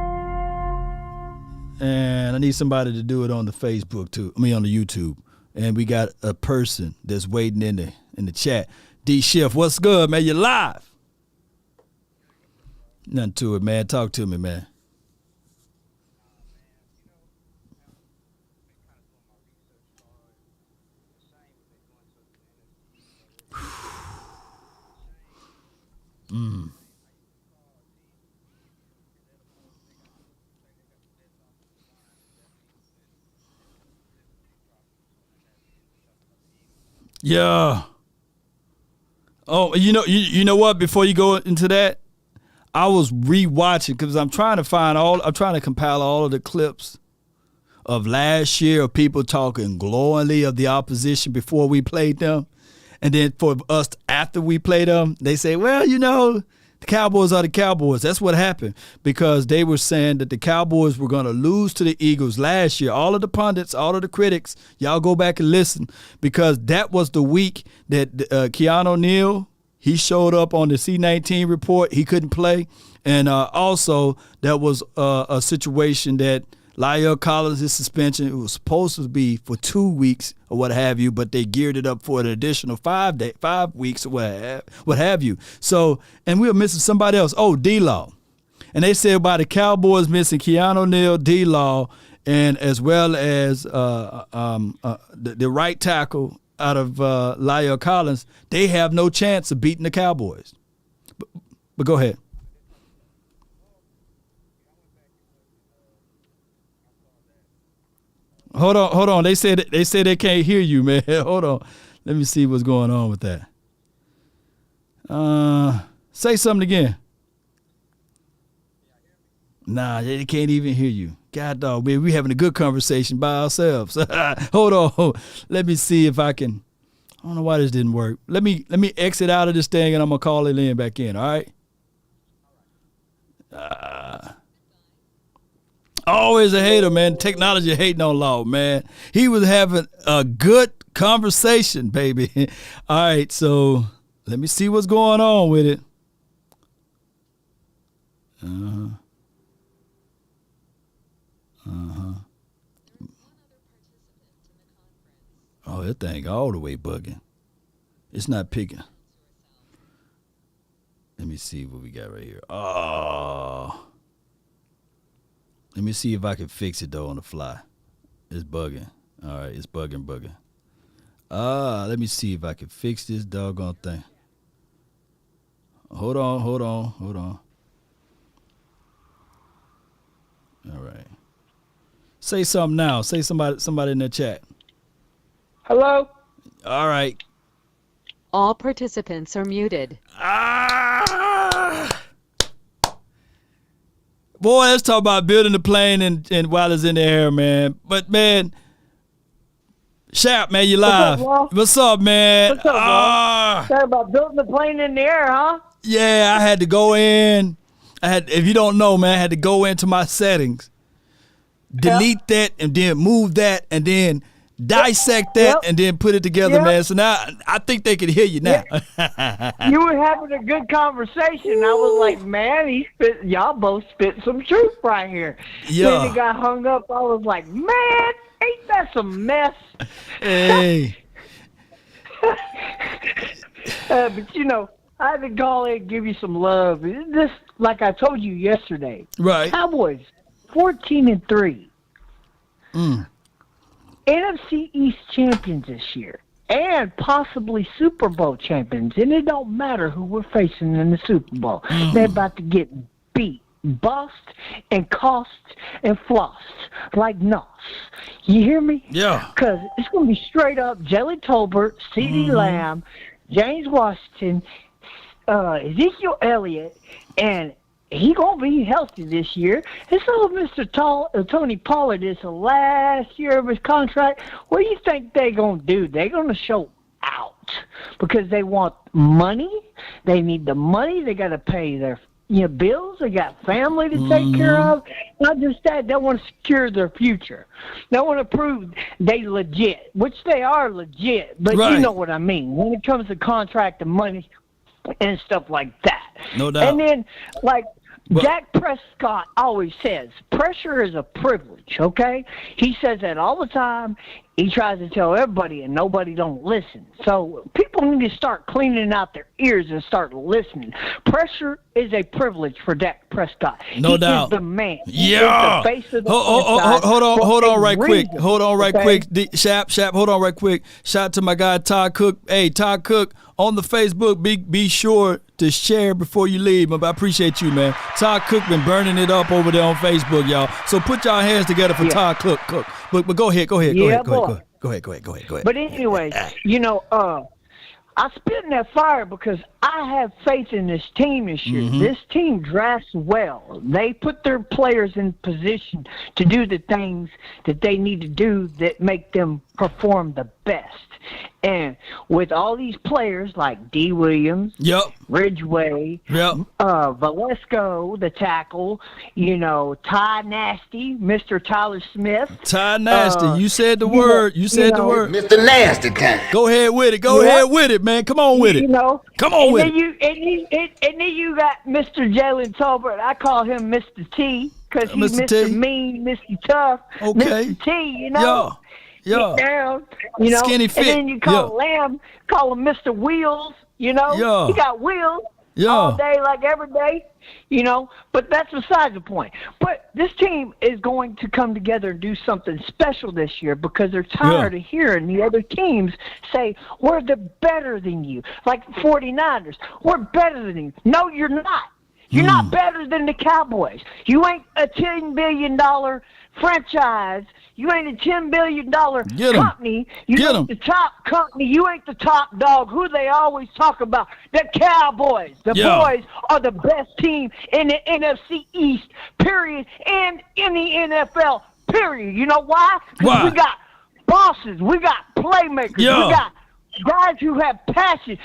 And I need somebody to do it on the Facebook too. I mean, on the YouTube. And we got a person that's waiting in the chat. D Shift, what's good, man? You live? Nothing to it, man. Talk to me, man. Yeah. Oh, you know what? Before you go into that, I was rewatching because I'm trying to compile all of the clips of last year of people talking glowingly of the opposition before we played them. And then for us, after we played them, they say, well, the Cowboys are the Cowboys. That's what happened because they were saying that the Cowboys were going to lose to the Eagles last year. All of the pundits, all of the critics, y'all go back and listen because that was the week that Keanu Neal, he showed up on the C-19 report. He couldn't play. And also that was a situation that Lyle Collins' suspension, it was supposed to be for 2 weeks or what have you, but they geared it up for an additional 5 weeks or what have you. So, and we were missing somebody else. Oh, D-Law. And they said about the Cowboys missing Keanu Neal, D-Law, and as well as the right tackle out of Lyle Collins, they have no chance of beating the Cowboys. But go ahead. Hold on. They said they can't hear you, man. Hold on. Let me see what's going on with that. Say something again. Nah, they can't even hear you. God dog, man, we having a good conversation by ourselves. Hold on. Let me see if I can. I don't know why this didn't work. Let me exit out of this thing and I'm gonna call it in back in. All right. Always a hater, man. Technology hating on law, man. He was having a good conversation, baby. All right, so let me see what's going on with it. Oh, that thing all the way bugging. It's not picking. Let me see what we got right here. Oh. Let me see if I can fix it, though, on the fly. It's bugging. All right, it's bugging. Let me see if I can fix this doggone thing. Hold on. All right. Say something now. Say somebody in the chat. Hello? All right. All participants are muted. Boy, let's talk about building the plane and while it's in the air, man. But, man, Shap, man, you live. What's up, man? What's up, bro? Talk about building the plane in the air, huh? Yeah, I had to go in. If you don't know, man, I had to go into my settings, delete that, and then move that, and then dissect that, and then put it together, man. So now I think they can hear you now. You were having a good conversation. I was like, man, y'all both spit some truth right here. Yeah. Then he got hung up. I was like, man, ain't that some mess? Hey. But, I had to call in and give you some love. This, like I told you yesterday, Right. Cowboys, 14-3. NFC East champions this year, and possibly Super Bowl champions. And it don't matter who we're facing in the Super Bowl. They're about to get beat, bust, and cost, and flossed like Nos. You hear me? Yeah. Because it's going to be straight up Jelly Tolbert, CeeDee Lamb, James Washington, Ezekiel Elliott, and he gonna be healthy this year. And so Mr. Tony Pollard is the last year of his contract. What do you think they gonna do? They're gonna show out because they want money. They need the money. They gotta pay their bills. They got family to take care of. Not just that, they want to secure their future. They want to prove they legit, which they are legit. But you know what I mean when it comes to contract and money and stuff like that. No doubt. And then, like Dak Prescott always says, pressure is a privilege, okay? He says that all the time. He tries to tell everybody, and nobody don't listen. So people need to start cleaning out their ears and start listening. Pressure is a privilege for Dak Prescott. No doubt. He is the man. Yeah. He is the face of the Hold on right quick. Hold on right quick. Shap, hold on right quick. Shout out to my guy Todd Cook. Hey, Todd Cook, on the Facebook, be sure to share before you leave. I appreciate you, man. Todd Cook been burning it up over there on Facebook, y'all. So put y'all hands together for Todd Cook. But go ahead. Go ahead. But anyway, I spit in that fire because I have faith in this team this year. This team drafts well. They put their players in position to do the things that they need to do that make them perform the best. And with all these players like D. Williams, Ridgeway, Valesco, the tackle, Ty Nasty, Mr. Tyler Smith. Ty Nasty, you said the word. You said the word. Mr. Nasty kind. Go ahead with it. Go ahead with it, man. Come on with it. Come on with it. And then you got Mr. Jalen Tolbert. I call him Mr. T because he's Mr. Mean, Mr. Tough, Mr. T, Yeah. Get down, Skinny fit. And then you call Lamb, call him Mr. Wheels, He got wheels all day, like every day, But that's beside the point. But this team is going to come together and do something special this year because they're tired of hearing the other teams say, we're better than you. Like 49ers, we're better than you. No, you're not. You're not better than the Cowboys. You ain't a $10 billion franchise. You ain't a $10 billion company. You ain't the top company. You ain't the top dog. Who they always talk about? The Cowboys. The boys are the best team in the NFC East, period, and in the NFL, period. You know why? Because we got bosses. We got playmakers. We got guys who have passion.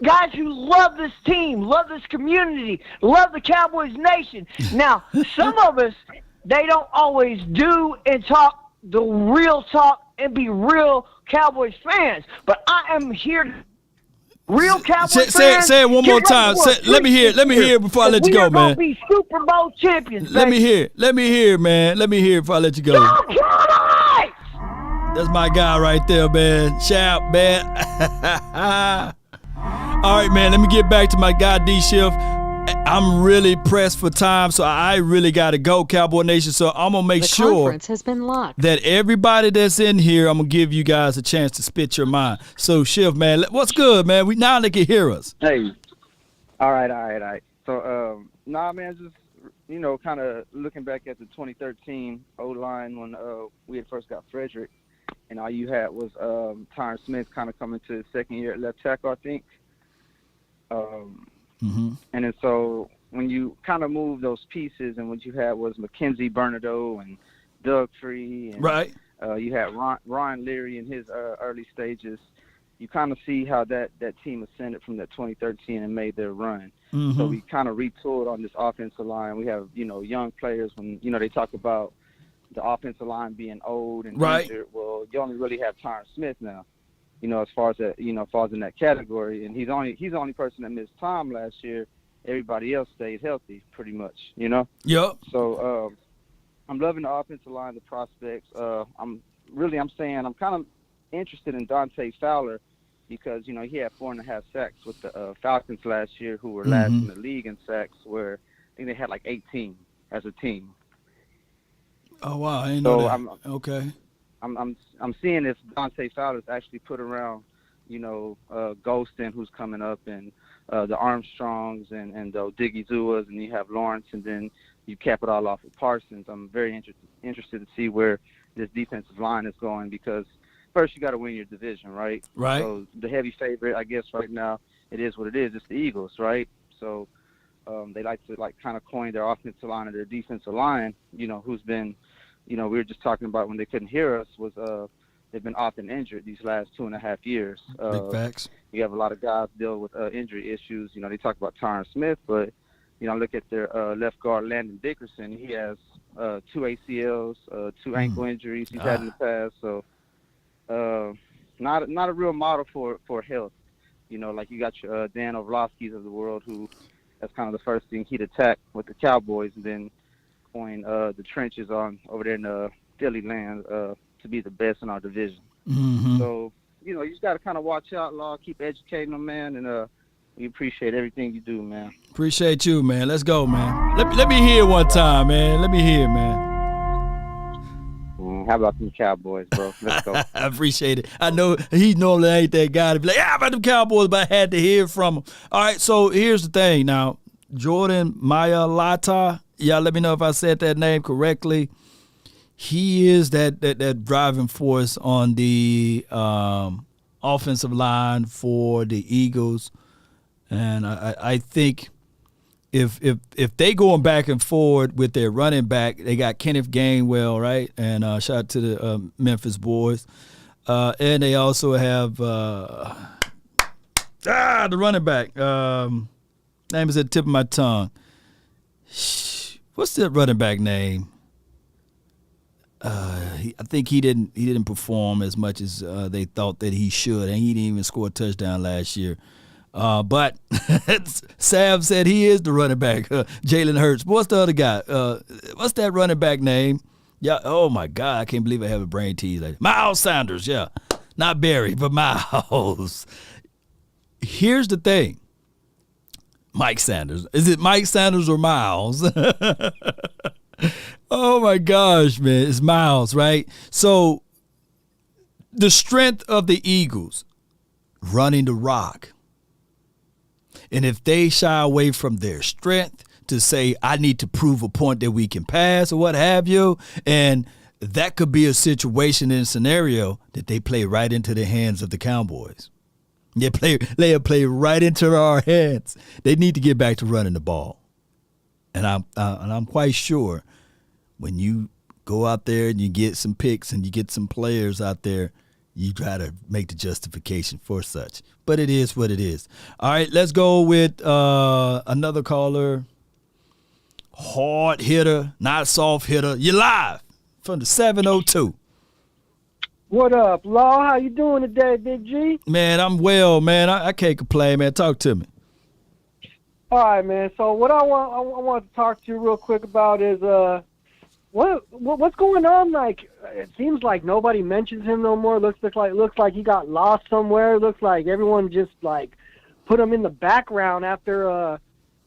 Guys who love this team, love this community, love the Cowboys nation. Now, some of us, they don't always do and talk the real talk and be real Cowboys fans. But I am here. Real Cowboys fans. Say it one more time. Let me hear it before I let you go, man. We're going to be Super Bowl champions, Let me hear, man. Let me hear it before I let you go. That's my guy right there, man. Shout, man. All right, man, let me get back to my guy, D-Shift. I'm really pressed for time, so I really got to go, Cowboy Nation. So I'm going to make sure conference has been locked. that everybody that's in here, I'm going to give you guys a chance to spit your mind. So, Shift, man, what's good, man? Now they can hear us. Hey. All right. So, man, just, kind of looking back at the 2013 O-line when we had first got Frederick, and all you had was Tyron Smith kind of coming to his second year at left tackle, I think. And then so when you kind of move those pieces, and what you had was Mackenzie Bernardo and Doug Free, and you had Ryan Leary in his early stages. You kind of see how that team ascended from that 2013 and made their run. So we kind of retooled on this offensive line. We have young players. When they talk about the offensive line being old and injured, well, you only really have Tyron Smith now. As far as that, falls in that category, and he's the only person that missed time last year. Everybody else stayed healthy, pretty much. Yep. So I'm loving the offensive line, the prospects. I'm kind of interested in Dante Fowler because he had 4.5 sacks with the Falcons last year, who were last in the league in sacks, where I think they had like 18 as a team. Oh wow, I didn't know that. Okay. I'm seeing if Dante Fowler's actually put around, Golston, who's coming up, and the Armstrongs and the Diggy Zuas, and you have Lawrence, and then you cap it all off with Parsons. I'm very interested to see where this defensive line is going because first you got to win your division, right? Right. So the heavy favorite, I guess, right now, it is what it is. It's the Eagles, right? So they like to kind of coin their offensive line and their defensive line, who's been – we were just talking about when they couldn't hear us was they've been often injured these last 2.5 years. Big facts. You have a lot of guys deal with injury issues. They talk about Tyron Smith, but look at their left guard, Landon Dickerson. He has 2 ACLs, 2 ankle injuries he's had in the past. So not a real model for health. Like you got your Dan Orlovsky's of the world, who that's kind of the first thing he'd attack with the Cowboys, and then coin the trenches on over there in Philly land to be the best in our division. Mm-hmm. So, you just got to kind of watch out, Law, keep educating them, man, and we appreciate everything you do, man. Appreciate you, man. Let's go, man. Let me hear it one time, man. Let me hear it, man. How about them Cowboys, bro? Let's go. I appreciate it. I know he normally ain't that guy to be like, how about them Cowboys, but I had to hear from him. All right, so here's the thing now. Jordan Mailata, y'all let me know if I said that name correctly. He is that driving force on the offensive line for the Eagles. And I think if they going back and forward with their running back, they got Kenneth Gainwell, right? And shout out to the Memphis boys. And they also have the running back. Name is at the tip of my tongue. What's that running back name? I think he didn't perform as much as they thought that he should, and he didn't even score a touchdown last year. But Sav said he is the running back, Jalen Hurts. What's the other guy? What's that running back name? Yeah. Oh my God, I can't believe I have a brain tease like that. Miles Sanders. Yeah, not Barry, but Miles. Here's the thing. Mike Sanders. Is it Mike Sanders or Miles? Oh my gosh, man. It's Miles, right? So the strength of the Eagles running the rock. And if they shy away from their strength to say, I need to prove a point that we can pass or what have you, and that could be a situation and scenario that they play right into the hands of the Cowboys. They play right into our hands. They need to get back to running the ball. And I'm quite sure when you go out there and you get some picks and you get some players out there, you try to make the justification for such. But it is what it is. All right, let's go with another caller. Hard hitter, not soft hitter. You're live from the 702. What up, Law? How you doing today, Big G? Man, I'm well, man. I can't complain, man. Talk to me. All right, man. So what I want to talk to you real quick about is what's going on? Like, it seems like nobody mentions him no more. Looks like he got lost somewhere. Looks like everyone just like put him in the background after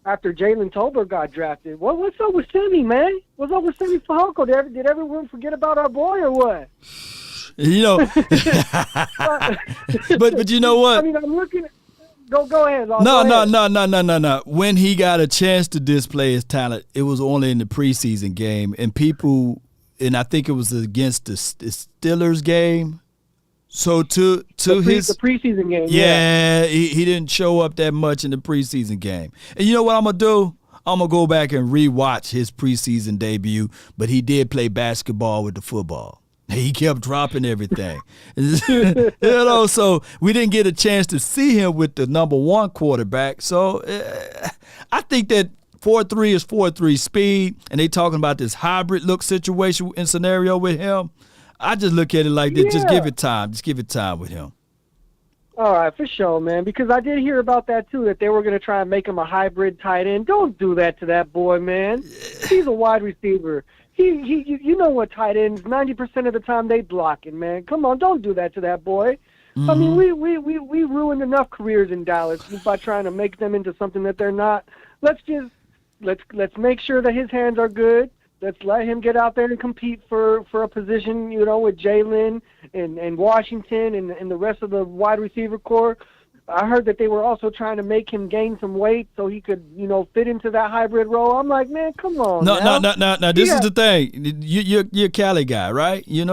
Jalen Tolbert got drafted. What's up with Semi, man? What's up with Semi Falco? Did everyone forget about our boy or what? You know, but you know what? I mean, I'm looking. Go ahead. No. When he got a chance to display his talent, it was only in the preseason game, and I think it was against the Steelers game. So to the preseason game, yeah. He didn't show up that much in the preseason game. And you know what I'm gonna do? I'm gonna go back and rewatch his preseason debut, but he did play basketball with the football. He kept dropping everything. So we didn't get a chance to see him with the number one quarterback. So I think that 4.3 is 4.3 speed, and they talking about this hybrid look situation and scenario with him. I just look at it like this. Just give it time. Just give it time with him. All right, for sure, man, because I did hear about that, too, that they were going to try and make him a hybrid tight end. Don't do that to that boy, man. He's a wide receiver. You know what tight ends, 90% of the time they blocking, man. Come on, don't do that to that boy. Mm-hmm. I mean, we ruined enough careers in Dallas by trying to make them into something that they're not. Let's make sure that his hands are good. Let's let him get out there and compete for a position, with Jalen and Washington and the rest of the wide receiver core. I heard that they were also trying to make him gain some weight so he could, fit into that hybrid role. I'm like, man, come on. No. This is the thing. You're a Cali guy, right? You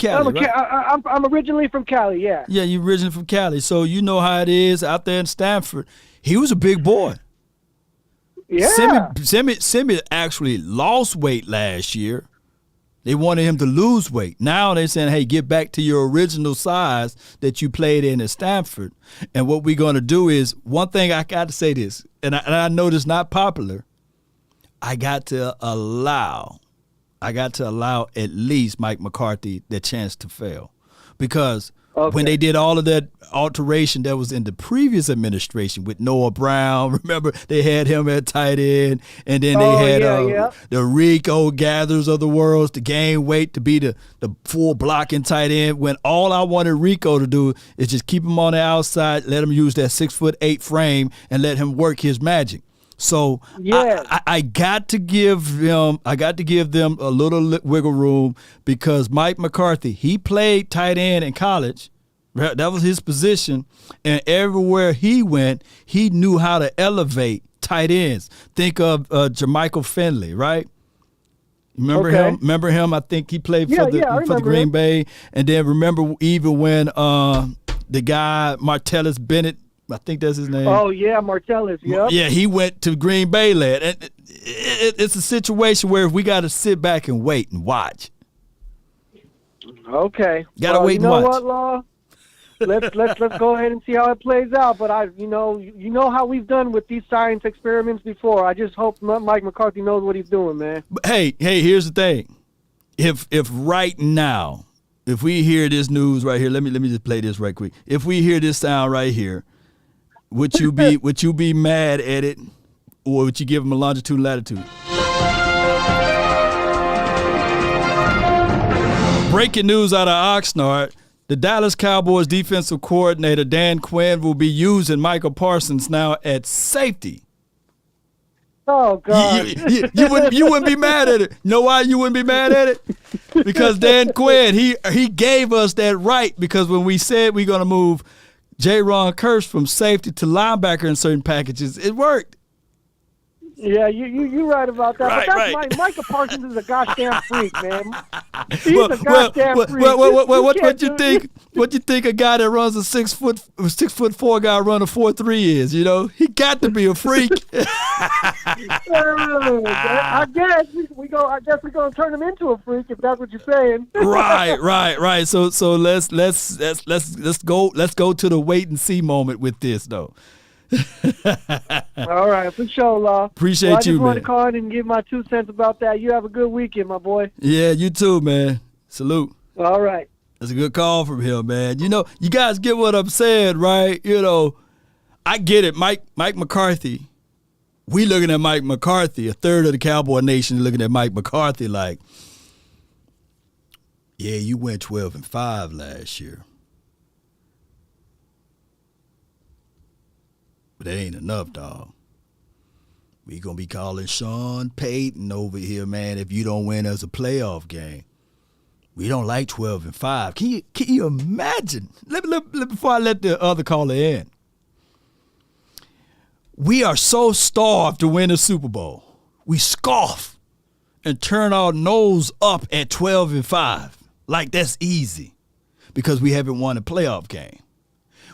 Cali, right? I'm originally from Cali, yeah. Yeah, you're originally from Cali, so you know how it is out there in Stanford. He was a big boy. Yeah. Semi actually lost weight last year. They wanted him to lose weight. Now they're saying, hey, get back to your original size that you played in at Stanford. And what we're going to do is, one thing I got to say this, and I know this is not popular, I got to allow at least Mike McCarthy the chance to fail. Because when they did all of that alteration that was in the previous administration with Noah Brown, remember they had him at tight end, and then they had the Rico Gatherers of the world to gain weight to be the full blocking tight end, when all I wanted Rico to do is just keep him on the outside, let him use that 6'8" frame, and let him work his magic. So I got to give them a little wiggle room, because Mike McCarthy, he played tight end in college. That was his position, and everywhere he went, he knew how to elevate tight ends. Think of Jermichael Finley, right? Remember him? Remember him? I think he played for the Green Bay. And then remember even when the guy Martellus Bennett, I think that's his name. Oh, yeah, Martellus, yep. Yeah, he went to Green Bay, lad. And it's a situation where we got to sit back and wait and watch. Okay. Got to wait and watch. You know what, Law? Let's go ahead and see how it plays out. But you know how we've done with these science experiments before. I just hope Mike McCarthy knows what he's doing, man. But hey, here's the thing. If right now, if we hear this news right here, let me just play this right quick. If we hear this sound right here, would you be mad at it, or would you give him a longitude and latitude? Breaking news out of Oxnard. The Dallas Cowboys defensive coordinator Dan Quinn will be using Micah Parsons now at safety. Oh God! You wouldn't be mad at it. You know why you wouldn't be mad at it? Because Dan Quinn he gave us that right, because when we said we're gonna move Daron Bland from safety to linebacker in certain packages, it worked. Yeah, you're right about that. Right, but that's right. Micah Parsons is a goddamn freak, man. He's a goddamn freak. What you think? What you think a guy that runs a 6'4" guy run a 4.3 is? You know, he got to be a freak. I guess we're gonna turn him into a freak, if that's what you're saying. Right. So let's go to the wait and see moment with this though. All right, for sure, Law. Appreciate you, man. I just wanted to call in and give my 2 cents about that. You have a good weekend, my boy. Yeah, you too, man. Salute. All right. That's a good call from him, man. You know, you guys get what I'm saying, right? You know, I get it. Mike McCarthy. We looking at Mike McCarthy. A third of the Cowboy Nation looking at Mike McCarthy like, yeah, you went 12-5 last year. But that ain't enough, dog. We gonna be calling Sean Payton over here, man, if you don't win us a playoff game. We don't like 12-5. Can you imagine? Before I let the other caller in. We are so starved to win a Super Bowl. We scoff and turn our nose up at 12-5. Like that's easy because we haven't won a playoff game.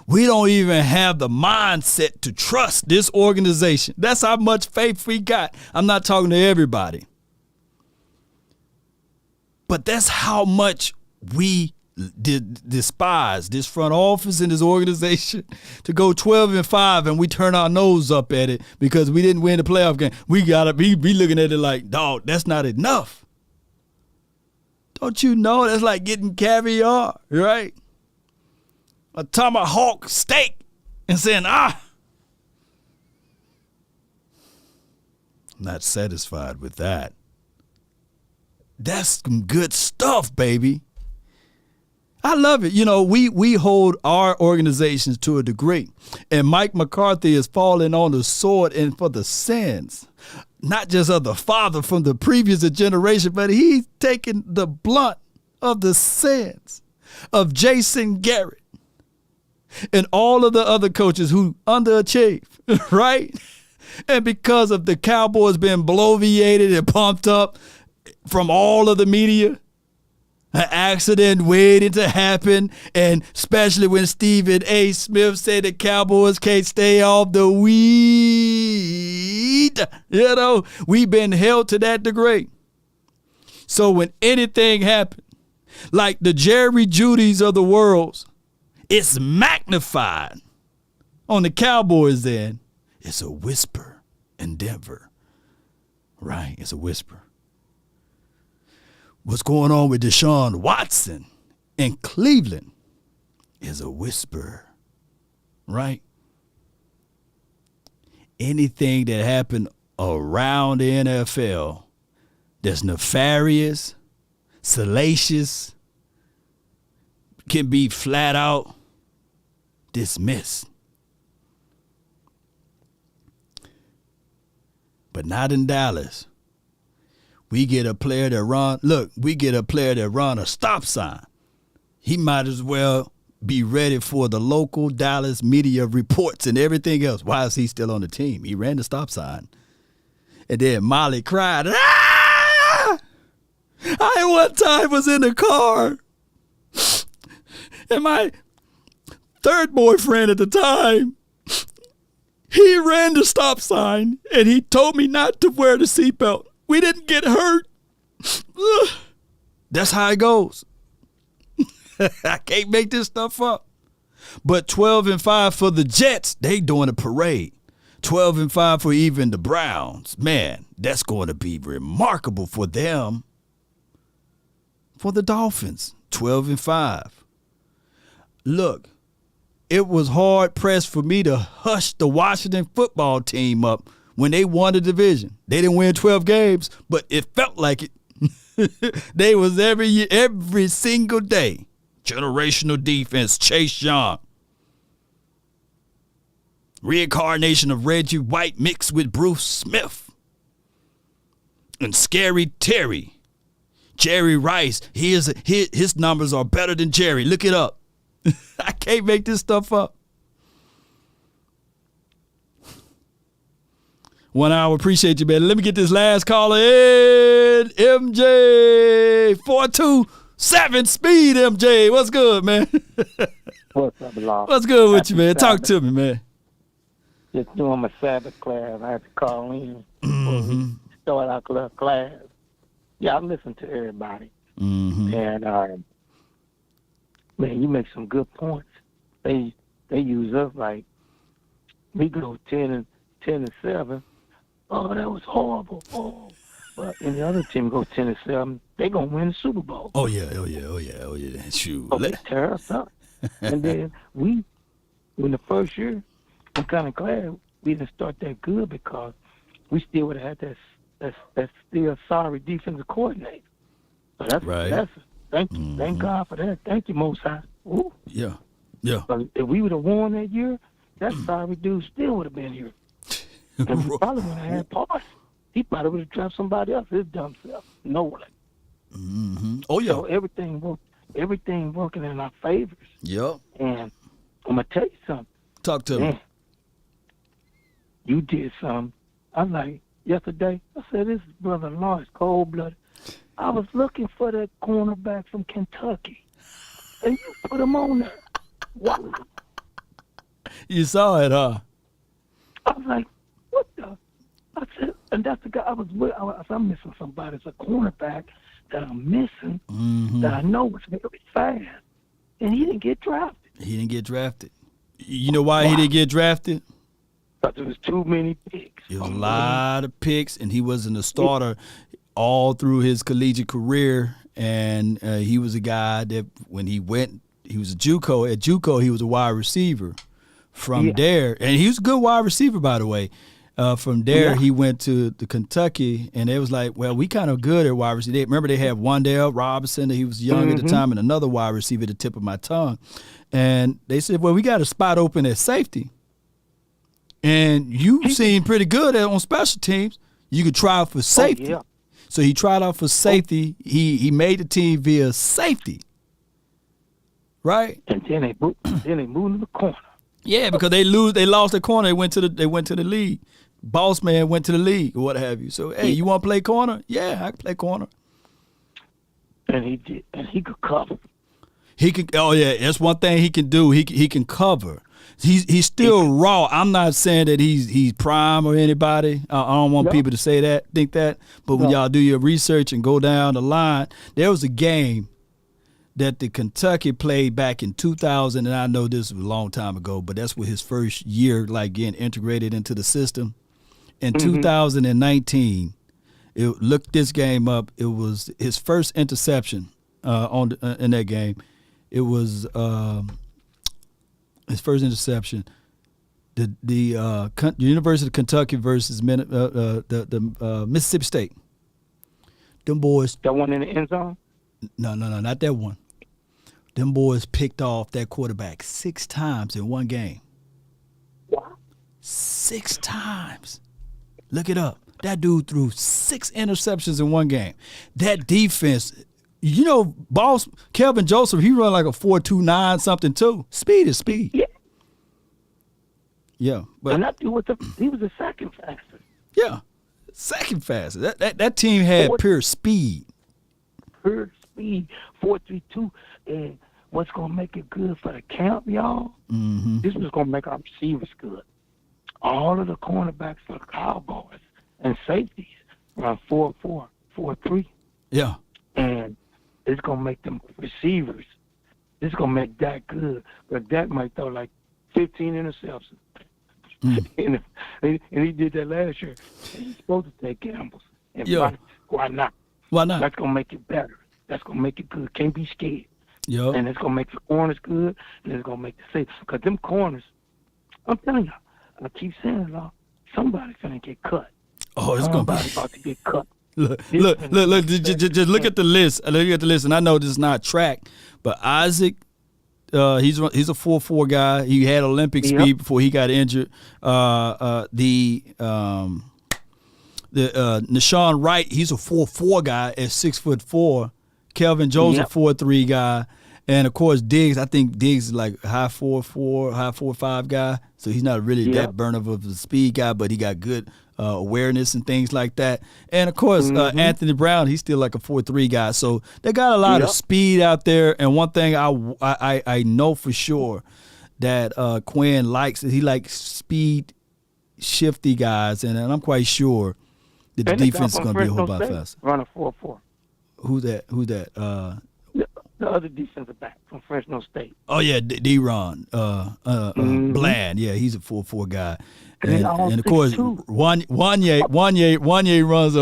We don't even have the mindset to trust this organization. That's how much faith we got. I'm not talking to everybody. But that's how much we despise this front office and this organization to go 12-5 and we turn our nose up at it because we didn't win the playoff game. We gotta be looking at it like, dog, that's not enough. Don't you know that's like getting caviar, right? A tomahawk steak and saying, I'm not satisfied with that. That's some good stuff, baby. I love it. You know, we hold our organizations to a degree. And Mike McCarthy is falling on the sword and for the sins, not just of the father from the previous generation, but he's taking the blunt of the sins of Jason Garrett and all of the other coaches who underachieve, right? And because of the Cowboys being bloviated and pumped up from all of the media, an accident waiting to happen, and especially when Stephen A. Smith said the Cowboys can't stay off the weed. You know, we've been held to that degree. So when anything happens, like the Jerry Judys of the world, it's magnified. On the Cowboys then, it's a whisper in Denver. Right, it's a whisper. What's going on with Deshaun Watson in Cleveland is a whisper, right? Anything that happened around the NFL that's nefarious, salacious, can be flat out dismissed. But not in Dallas. We get a player that run a stop sign. He might as well be ready for the local Dallas media reports and everything else. Why is he still on the team? He ran the stop sign. And then Molly cried, "Ah!" I one time was in the car. And my third boyfriend at the time, he ran the stop sign and he told me not to wear the seatbelt. We didn't get hurt. Ugh. That's how it goes. I can't make this stuff up. But 12-5 for the Jets, they doing a parade. 12-5 for even the Browns. Man, that's going to be remarkable for them. For the Dolphins, 12-5. Look, it was hard pressed for me to hush the Washington football team up when they won the division. They didn't win 12 games, but it felt like it. They was every single day. Generational defense, Chase Young. Reincarnation of Reggie White mixed with Bruce Smith. And Scary Terry. Jerry Rice. His numbers are better than Jerry. Look it up. I can't make this stuff up. 1 hour. Appreciate you, man. Let me get this last caller in. MJ 427 Speed, MJ. What's good, man? What's up, Law? What's good with you, man? Talk to me, man. Just doing my Sabbath class. I had to call in before we start our little class. Yeah, I listen to everybody. And, man, you make some good points. They use us like we go 10 and 7. Oh, that was horrible. Oh, but and the other team go 10 and 7. They gonna win the Super Bowl. Oh yeah. Shoot. Oh, they tear us up. And then in the first year, I'm kind of glad we didn't start that good because we still would have had that still sorry defensive coordinator. So that's right. Thank God for that. Thank you, Most High. Ooh. Yeah. But if we would have won that year, that sorry dude still would have been here. And we probably would have had Parsons. He probably would have dropped somebody else, his dumb self. No one. Oh, yeah. So everything working in our favors. Yep. And I'm going to tell you something. Talk to me. You did something. I like, yesterday, I said, this brother-in-law is cold-blooded. I was looking for that cornerback from Kentucky. And you put him on there. Wow. You saw it, huh? I was like, what the? I said, and that's the guy I was with. I'm missing somebody. It's a cornerback that I'm missing that I know was very fast. And he didn't get drafted. You know why he didn't get drafted? Because there was too many picks. It was a lot of picks, and he wasn't a starter all through his collegiate career. And he was a guy that when he went, he was a JUCO. At JUCO, he was a wide receiver. From there, and he was a good wide receiver, by the way. From there, he went to the Kentucky, and it was like, well, we kind of good at wide receiver. Remember, they had Wan'Dale Robinson. He was young at the time, and another wide receiver at the tip of my tongue. And they said, well, we got a spot open at safety. And you seem pretty good on special teams. You could try out for safety. Oh, yeah. So he tried out for safety. He made the team via safety. Right? And then they moved to the corner. Yeah, because they lost their corner. They went to the league. Boss man went to the league or what have you. So hey, you want to play corner? Yeah, I can play corner. And he did, and he could cover. He can. Oh yeah, that's one thing he can do. He can cover. He's still raw. I'm not saying that he's prime or anybody. I don't want people to think that. But when y'all do your research and go down the line, there was a game that the Kentucky played back in 2000, and I know this was a long time ago, but that's what his first year, like getting integrated into the system. In 2019, Look this game up. It was his first interception in that game. It was his first interception. The University of Kentucky versus the Mississippi State. Them boys. That one in the end zone? No, not that one. Them boys picked off that quarterback 6 times in one game. Wow. 6 times. Look it up. That dude threw 6 interceptions in one game. That defense, boss Kelvin Joseph, he run like a 4.29 something too. Speed is speed. Yeah. Yeah, but and he was the second fastest. Yeah, second fastest. That team had pure speed. Pure speed, 4.32, and what's gonna make it good for the camp, y'all? Mm-hmm. This was gonna make our receivers good. All of the cornerbacks for the Cowboys and safeties run 4.4, 4.3. Yeah, and it's gonna make them receivers. It's gonna make Dak good, but Dak might throw like 15 interceptions. And he did that last year. He's supposed to take gambles. And why not? Why not? That's going to make it better. That's going to make it good. Can't be scared. Yep. And it's going to make the corners good, and it's going to make the safe. Because them corners, I'm telling you, I keep saying it, all. Somebody's going to get cut. Oh, it's going to be. Somebody's about to get cut. Look, just look at the list. Look at the list, and I know this is not track, but Isaac, he's a 4.4 guy. He had Olympic speed before he got injured. Nashawn Wright, he's a 4.4 guy at 6'4". Kelvin Jones, a 4.3 guy. And, of course, Diggs, I think Diggs is like high 4.4, high 4.5 guy. So he's not really that burn of a speed guy, but he got good awareness and things like that. And, of course, Anthony Brown, he's still like a 4.3 guy. So they got a lot of speed out there. And one thing I know for sure that Quinn likes, he likes speed, shifty guys. And I'm quite sure that the defense is going to be a whole lot faster. Run a 4.4. Who's that? The other defensive back from Fresno State. Oh yeah, Daron Bland. Yeah, he's a 4.4 guy, and of course Wanye runs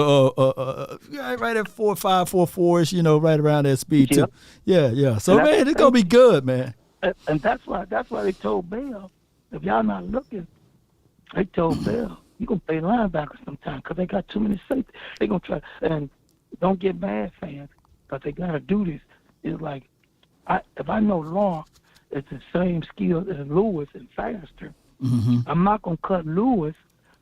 right at 4.5, 4.4ish. Right around that speed too. Yeah. So man, it's gonna be good, man. And that's why they told Bell, if y'all not looking, they told Bell you gonna play linebacker sometime because they got too many safety. They gonna try, and don't get mad, fans, because they gotta do this. It's like, if I know Law, it's the same skill as Lewis and faster. Mm-hmm. I'm not going to cut Lewis,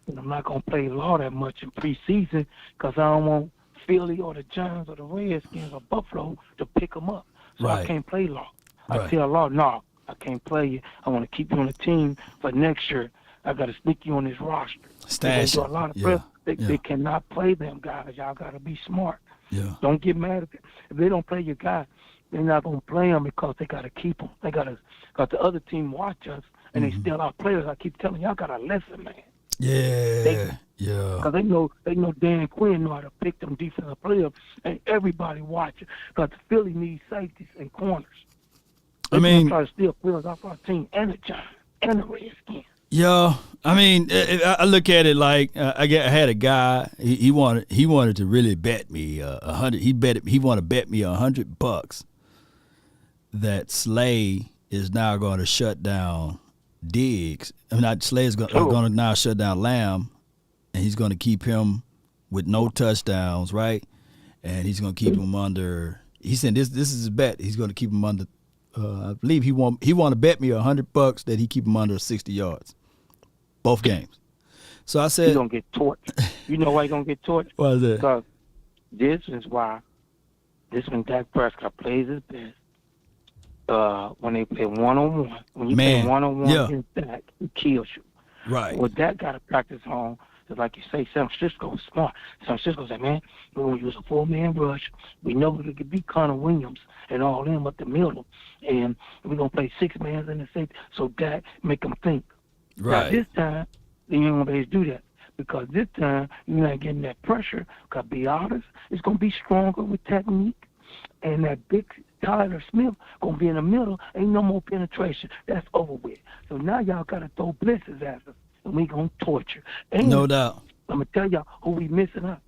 and I'm not going to play Law that much in preseason because I don't want Philly or the Giants or the Redskins or Buffalo to pick him up. So I can't play Law. I tell Law, no, I can't play you. I want to keep you on the team for next year. I got to sneak you on this roster. Stash. A lot of press. They cannot play them guys. Y'all got to be smart. Yeah. Don't get mad if they don't play your guy. They're not gonna play them because they gotta keep them. They gotta, cause the other team watch us and they steal our players. I keep telling y'all gotta listen, man. Yeah. Cause they know Dan Quinn know how to pick them defensive players, and everybody watching. Cause the Philly needs safeties and corners. They try to steal players off our team and the Giants and the Redskins. Yeah, I look at it like I had a guy. He wanted to really bet me 100. He wanted to bet me $100 that Slay is now going to shut down Diggs. Slay is going to now shut down Lamb, and he's going to keep him with no touchdowns, right? And he's going to keep him under. He said this is his bet. He's going to keep him under. I believe he want to bet me $100 that he keep him under 60 yards. Both games. So I said... He's going to get torched. You know why he's going to get torched? Why is that? Because this is when Dak Prescott plays his best. When they play one-on-one. When you play one-on-one against Dak, he kills you. Right. What Dak got to practice on is, like you say, San Francisco's smart. San Francisco said, man, we're going to use a 4-man rush. We know it could be Connor Williams and all them up the middle. And we're going to play 6-man in the safety. So Dak make them think. Right. Now, this time, you ain't going to be able to do that because this time you're not getting that pressure. Because, be honest, it's going to be stronger with technique. And that big Tyler Smith going to be in the middle. Ain't no more penetration. That's over with. So now y'all got to throw blitzes at us, and we going to torture. And no doubt. I'm going to tell y'all who we missing up.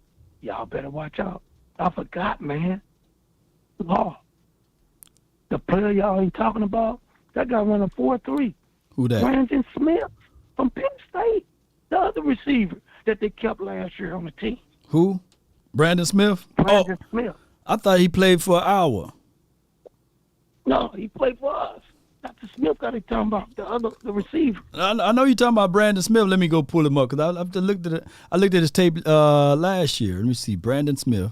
y'all better watch out. I forgot, man. Law. The player y'all ain't talking about, that guy running 4-3. Who that? Brandon Smith from Penn State. The other receiver that they kept last year on the team. Who? Brandon Smith? Brandon Smith. I thought he played for an hour. No, he played for us. Dr. Smith got it talking about the receiver. I know you're talking about Brandon Smith. Let me go pull him up because I looked at it. I looked at his tape last year. Let me see, Brandon Smith.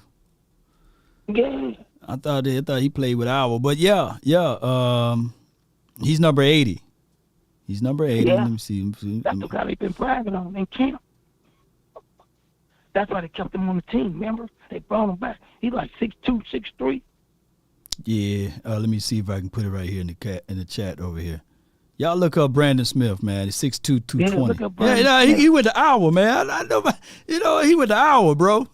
Yeah. I thought he played with Iowa, but yeah. He's number 80. He's number 80. Yeah. Let me see. That's the guy they've been bragging on in camp. That's why they kept him on the team. Remember, they brought him back. He's like 6'2", 6'3". Yeah. Let me see if I can put it right here in the chat over here. Y'all look up Brandon Smith, man. He's 6'2", 220. Yeah, look up Brandon Smith. He went to Iowa, man. I know. He went to Iowa, bro.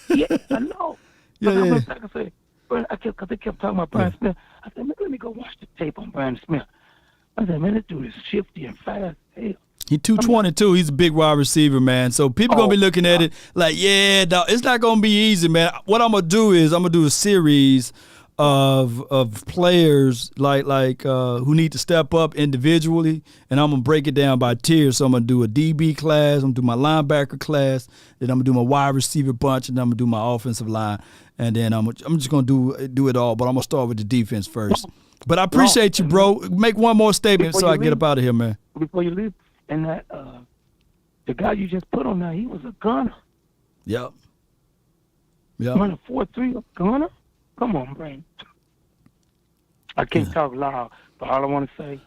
Yeah, I know. Yeah. Like I said, because they kept talking about Brandon Smith. I said, man, let me go watch the tape on Brandon Smith. I said, man, this dude is shifty and fast. Hell. He 222. He's a big wide receiver, man. So people gonna be looking at it like, yeah, dog, it's not gonna be easy, man. What I'm gonna do is I'm gonna do a series of players like who need to step up individually, and I'm gonna break it down by tiers. So I'm gonna do a DB class, I'm gonna do my linebacker class, then I'm gonna do my wide receiver bunch, and then I'm gonna do my offensive line, and then I'm just gonna do it all. But I'm gonna start with the defense first. But I appreciate you, bro. Make one more statement so I get up out of here, man. Before you leave, and that the guy you just put on there, he was a gunner. Yep. Running 4-3, a gunner. Come on, Brandon. I can't talk loud, but all I want to say,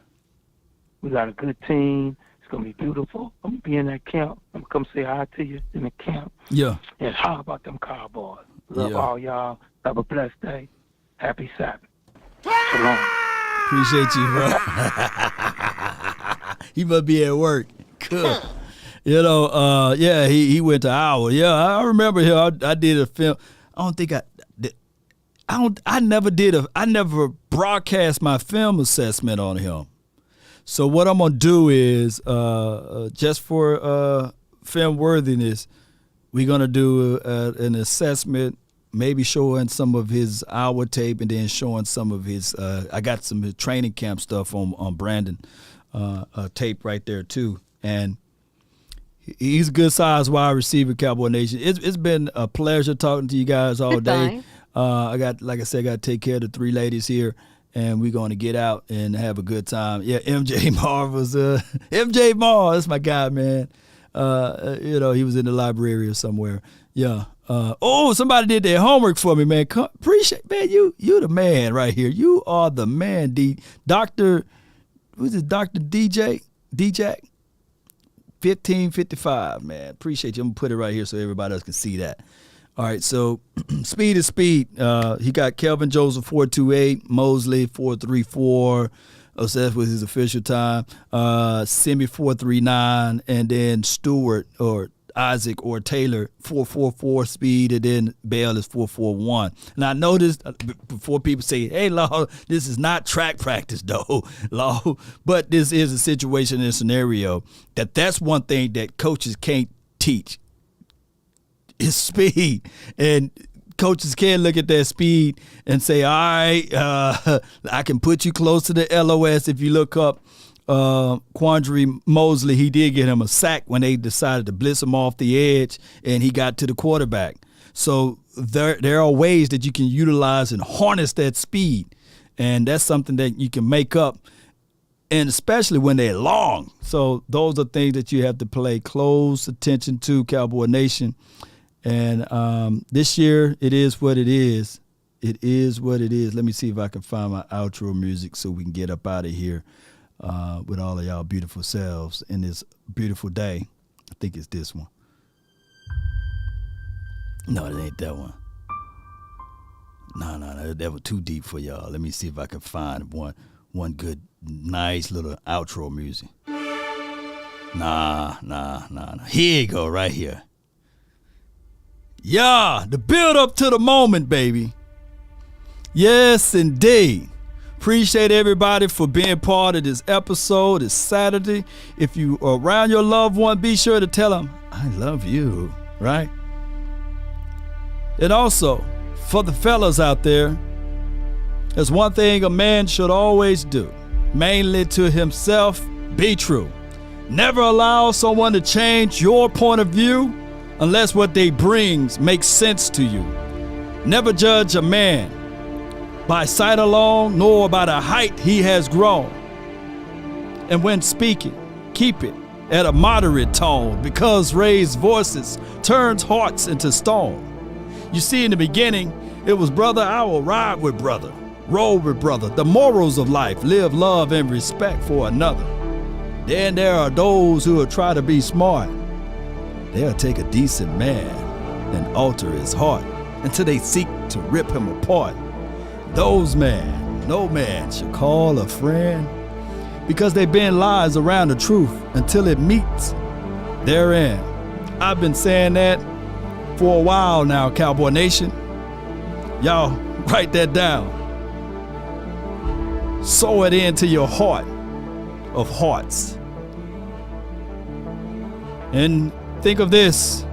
we got a good team. It's going to be beautiful. I'm going to be in that camp. I'm going to come say hi to you in the camp. Yeah. And how about them Cowboys? Love all y'all. Have a blessed day. Happy Sabbath. So long. Appreciate you, bro. He must be at work. Cool. He went to Iowa. Yeah, I remember him. I did a film. I never broadcast my film assessment on him. So what I'm gonna do is just for film worthiness, we're gonna do an assessment, maybe showing some of his hour tape and then showing some of his. I got some training camp stuff on Brandon tape right there too, and he's a good size wide receiver. Cowboy Nation. It's been a pleasure talking to you guys all day. I got to take care of the three ladies here, and we're going to get out and have a good time. Yeah, MJ Marr, that's my guy, man. He was in the library or somewhere. Yeah. Somebody did their homework for me, man. Appreciate, man. You the man right here. You are the man, Dr. Who's this? Dr. DJ 1555, man. Appreciate you. I'm gonna put it right here so everybody else can see that. All right, so speed is speed. He got Kelvin Joseph 428, Mosley 434. So that was his official time. Simi 439, and then Stewart or Isaac or Taylor 444 speed, and then Bell is 441. And I noticed before people say, "Hey, Law, this is not track practice, though, Law," but this is a situation and a scenario that's one thing that coaches can't teach. Is speed, and coaches can look at that speed and say, all right, I can put you close to the LOS. If you look up Quandary Mosley, he did get him a sack when they decided to blitz him off the edge, and he got to the quarterback. So there are ways that you can utilize and harness that speed, and that's something that you can make up, and especially when they're long. So those are things that you have to pay close attention to, Cowboy Nation. And this year, it is what it is. It is what it is. Let me see if I can find my outro music so we can get up out of here with all of y'all beautiful selves in this beautiful day. I think it's this one. No, it ain't that one. No, that was too deep for y'all. Let me see if I can find one good, nice little outro music. Nah. Here you go, right here. Yeah, the build up to the moment, baby. Yes, indeed. Appreciate everybody for being part of this episode. It's Saturday. If you are around your loved one, be sure to tell them, I love you, right? And also, for the fellas out there, there's one thing a man should always do, mainly to himself: be true. Never allow someone to change your point of view unless what they bring makes sense to you. Never judge a man by sight alone, nor by the height he has grown. And when speaking, keep it at a moderate tone, because raised voices turns hearts into stone. You see, in the beginning, it was brother, I will ride with brother, roll with brother. The morals of life: live, love, and respect for another. Then there are those who will try to be smart. They'll take a decent man and alter his heart until they seek to rip him apart. Those men, no man should call a friend, because they bend lies around the truth until it meets their end. I've been saying that for a while now, Cowboy Nation. Y'all write that down. Sow it into your heart of hearts. And think of this.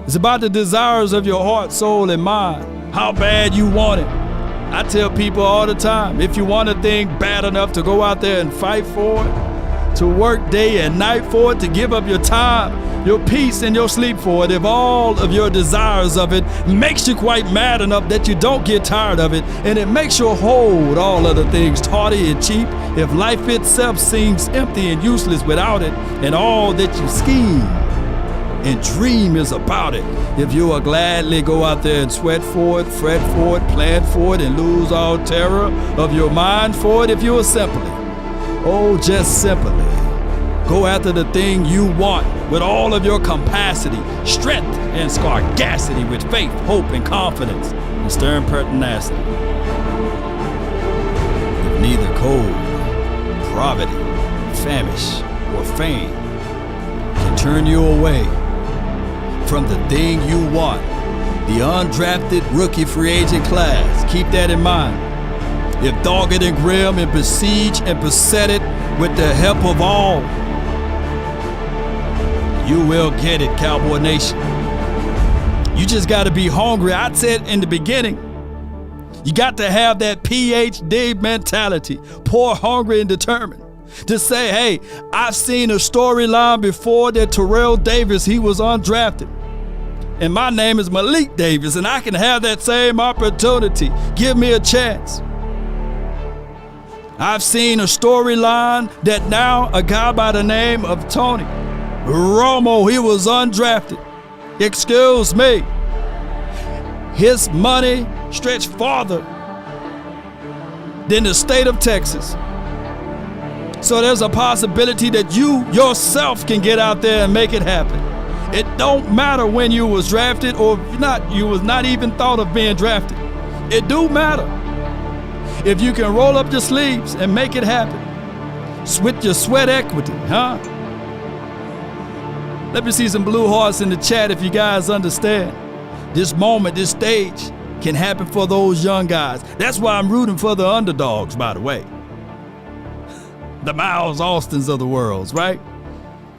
It's about the desires of your heart, soul, and mind. How bad you want it. I tell people all the time, if you want a thing bad enough to go out there and fight for it, to work day and night for it, to give up your time, your peace, and your sleep for it, if all of your desires of it makes you quite mad enough that you don't get tired of it, and it makes you hold all other things tawdry and cheap, if life itself seems empty and useless without it, and all that you scheme and dream is about it, if you will gladly go out there and sweat for it, fret for it, plan for it, and lose all terror of your mind for it, if you will simply, oh, just simply, go after the thing you want with all of your capacity, strength, and scarcity, with faith, hope, and confidence, and stern pertinacity. If neither cold, poverty, famish, or fame can turn you away from the thing you want, the undrafted rookie free agent class, keep that in mind. If dogged and grim and besieged and besetted with the help of all, you will get it, Cowboy Nation. You just got to be hungry. I said in the beginning, you got to have that PhD mentality, poor, hungry, and determined. To say, hey, I've seen a storyline before that Terrell Davis, he was undrafted. And my name is Malik Davis, and I can have that same opportunity. Give me a chance. I've seen a storyline that now a guy by the name of Tony Romo, he was undrafted. Excuse me. His money stretched farther than the state of Texas. So there's a possibility that you yourself can get out there and make it happen. It don't matter when you was drafted, or if not, you was not even thought of being drafted. It do matter. If you can roll up your sleeves and make it happen. With your sweat equity, huh? Let me see some blue hearts in the chat if you guys understand. This moment, this stage can happen for those young guys. That's why I'm rooting for the underdogs, by the way. The Miles Austins of the world, right?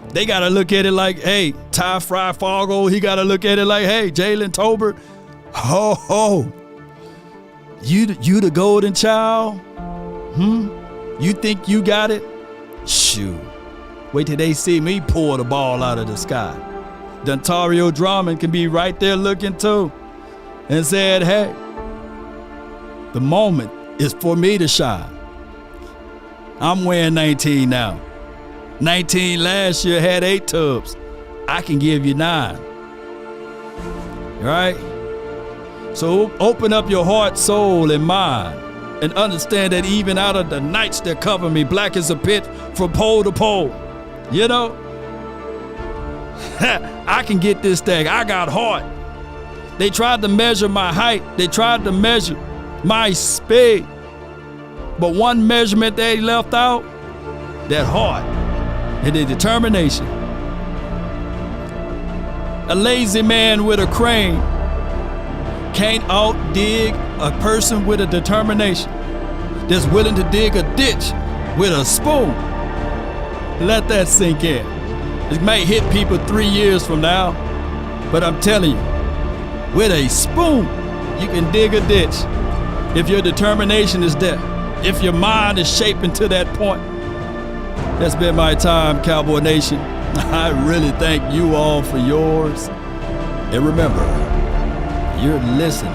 They got to look at it like, hey, Ty Fry Fargo, he got to look at it like, hey, Jalen Tolbert, ho, ho. You the golden child? You think you got it? Shoot. Wait till they see me pour the ball out of the sky. Dontario Drummond can be right there looking too and said, hey, the moment is for me to shine. I'm wearing 19 now. 19 last year, had 8 tubs. I can give you 9. Right? So open up your heart, soul, and mind, and understand that even out of the nights that cover me, black as a pit from pole to pole, you know, I can get this thing. I got heart. They tried to measure my height. They tried to measure my speed. But one measurement they left out, that heart and the determination. A lazy man with a crane can't out-dig a person with a determination that's willing to dig a ditch with a spoon. Let that sink in. It may hit people 3 years from now, But I'm telling you, with a spoon, you can dig a ditch. If your determination is there, if your mind is shaping to that point. That's been my time, Cowboy Nation. I really thank you all for yours. And remember, you're listening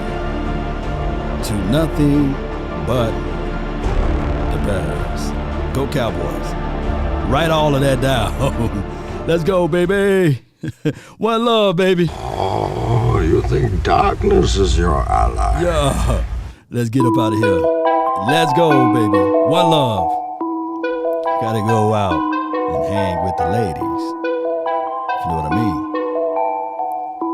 to nothing but the Bears. Go Cowboys. Write all of that down. Let's go, baby. One love, baby. Oh, you think darkness is your ally? Yeah. Let's get up out of here. Let's go, baby. One love. Gotta go out and hang with the ladies. If you know what I mean.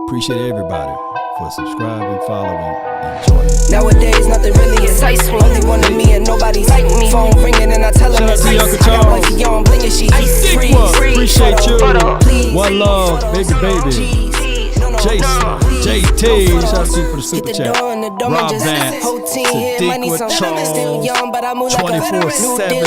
Appreciate everybody for subscribing, following, and joining. Nowadays, nothing really excites me. Only one of me and nobody's like me. Phone ringing and I tell them it's Uncle Charles. I got bling and she free. Appreciate you. One love, baby. Jason, JT, shout out to you for the super chat. Rob Vance, Sadiq with Charles, 24/7.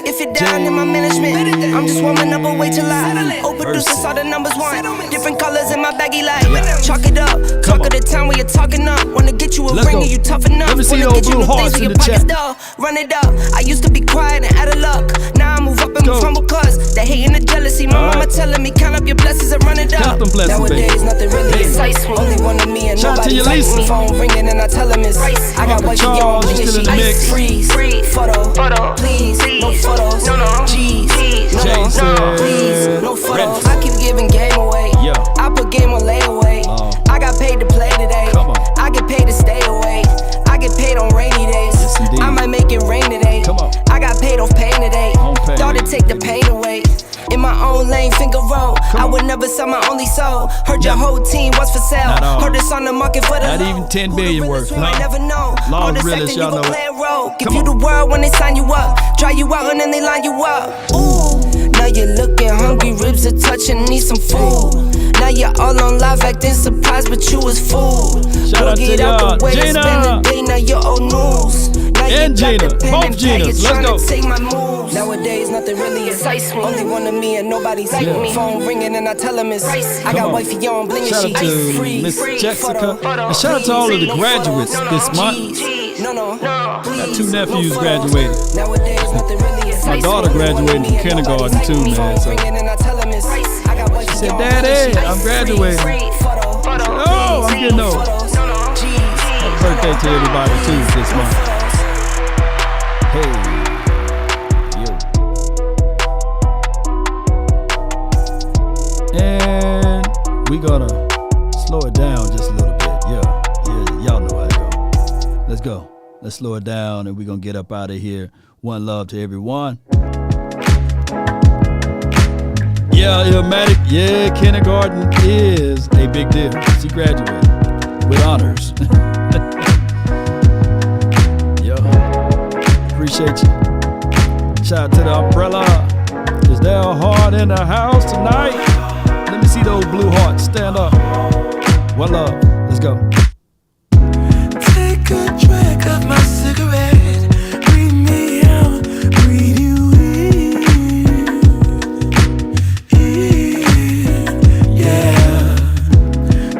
If you're down in my management, I'm just warming up a way till I overproduce. I saw the numbers one, different colors in my baggy light. Chalk it up, talk of the time when you're talking up. Wanna get you a ring and you tough enough. Let me see those blue hearts in the chat. Run it up. I used to be quiet and out of luck. Now I move up and move humble cause they hate and the jealousy. My mama telling me count up your blessings and run it up. Nowadays nothing really excites me. Only one of me and nobody like me. Phone ringing and I tell them it's I got what you on and she freeze. Photo, please, no photos. Jeez, no, please, no photos. I keep giving game away. I put game on layaway. I got paid to play today. I get paid to stay away. I get paid on rainy days. I might make it rain today. I got paid off pain today. Thought it take the pain away. In my own lane, finger roll. I would never sell my only soul. Heard your whole team was for sale. Heard it's on the market for the not even 10 billion worth. You might never know. Long realist, y'all know play a role. Give you the world when they sign you up. Try you out and then they line you up. Ooh, now you're looking hungry, ribs are touching, need some food. Now you're all on live acting surprised, but you was fooled. Shout out to get out the way, Gina. spend the day, now you're old news. Now and you Gina, got the pen both and Ginas, let's go. take my moves. Nowadays nothing really excites me. Only one of me and nobody's like me. Phone ringing and I tell them it's I got wifey on bling and shout she out to Miss Jessica. And shout out to all of the graduates this month. Got 2 nephews graduated. My daughter graduated from kindergarten too, man. So she said, Daddy, I'm graduating. Oh, I'm getting old. Happy birthday to everybody too this month. Hey, yo. And we gonna slow it down just a little bit. Yeah, y'all know how to go. Let's go. Let's slow it down and we're gonna get up out of here. One love to everyone. Yeah, Illmatic. Yeah, kindergarten is a big deal. She graduated with honors. Yo, appreciate you. Shout out to the umbrella. Is there a heart in the house tonight? Let me see those blue hearts. Stand up. One love. Let's go. Take a drag of my cigarette. Breathe me out. Breathe you in. Yeah.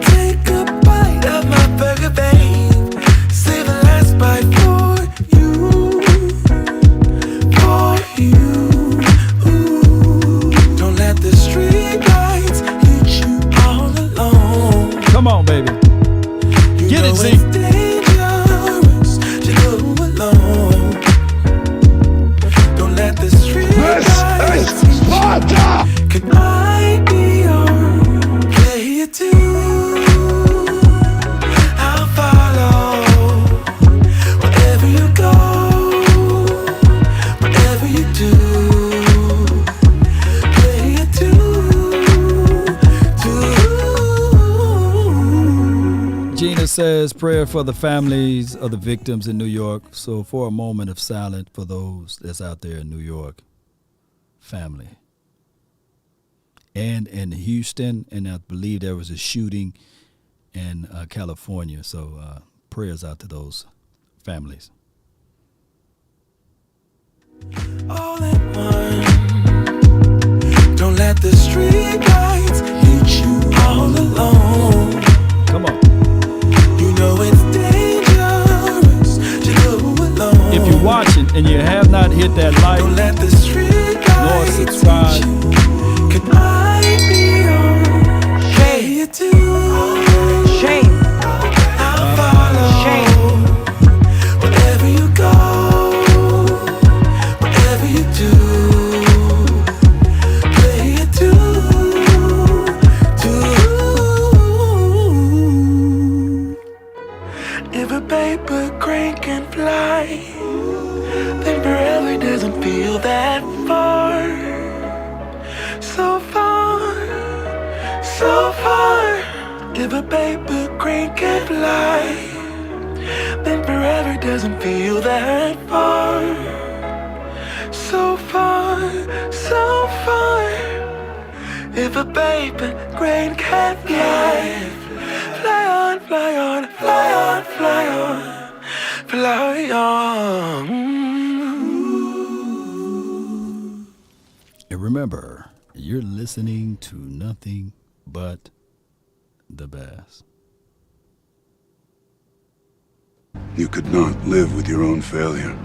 Take a bite of my burger, babe. Save the last bite for you. For you. Ooh. Don't let the street lights hit you all alone. Come on, baby. Get it, Z. Dangerous to go alone. Don't let the street lights hit you. Can I be your player too? I'll follow wherever you go, whatever you do. Player too. Gina says prayer for the families of the victims in New York. So for a moment of silence for those that's out there in New York, family. And in Houston, and I believe there was a shooting in California. So prayers out to those families. All at once. Don't let the street lights hit you all alone. If a paper crane can fly, then forever doesn't feel that far. So far, so far. If a paper crane can fly, fly on, fly on, fly on, fly on, fly on. And remember, you're listening to nothing but the best. You could not live with your own failure.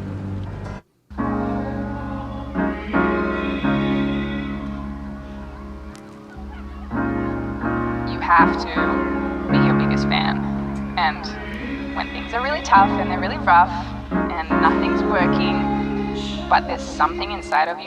You have to be your biggest fan. And when things are really tough and they're really rough and nothing's working, but there's something inside of you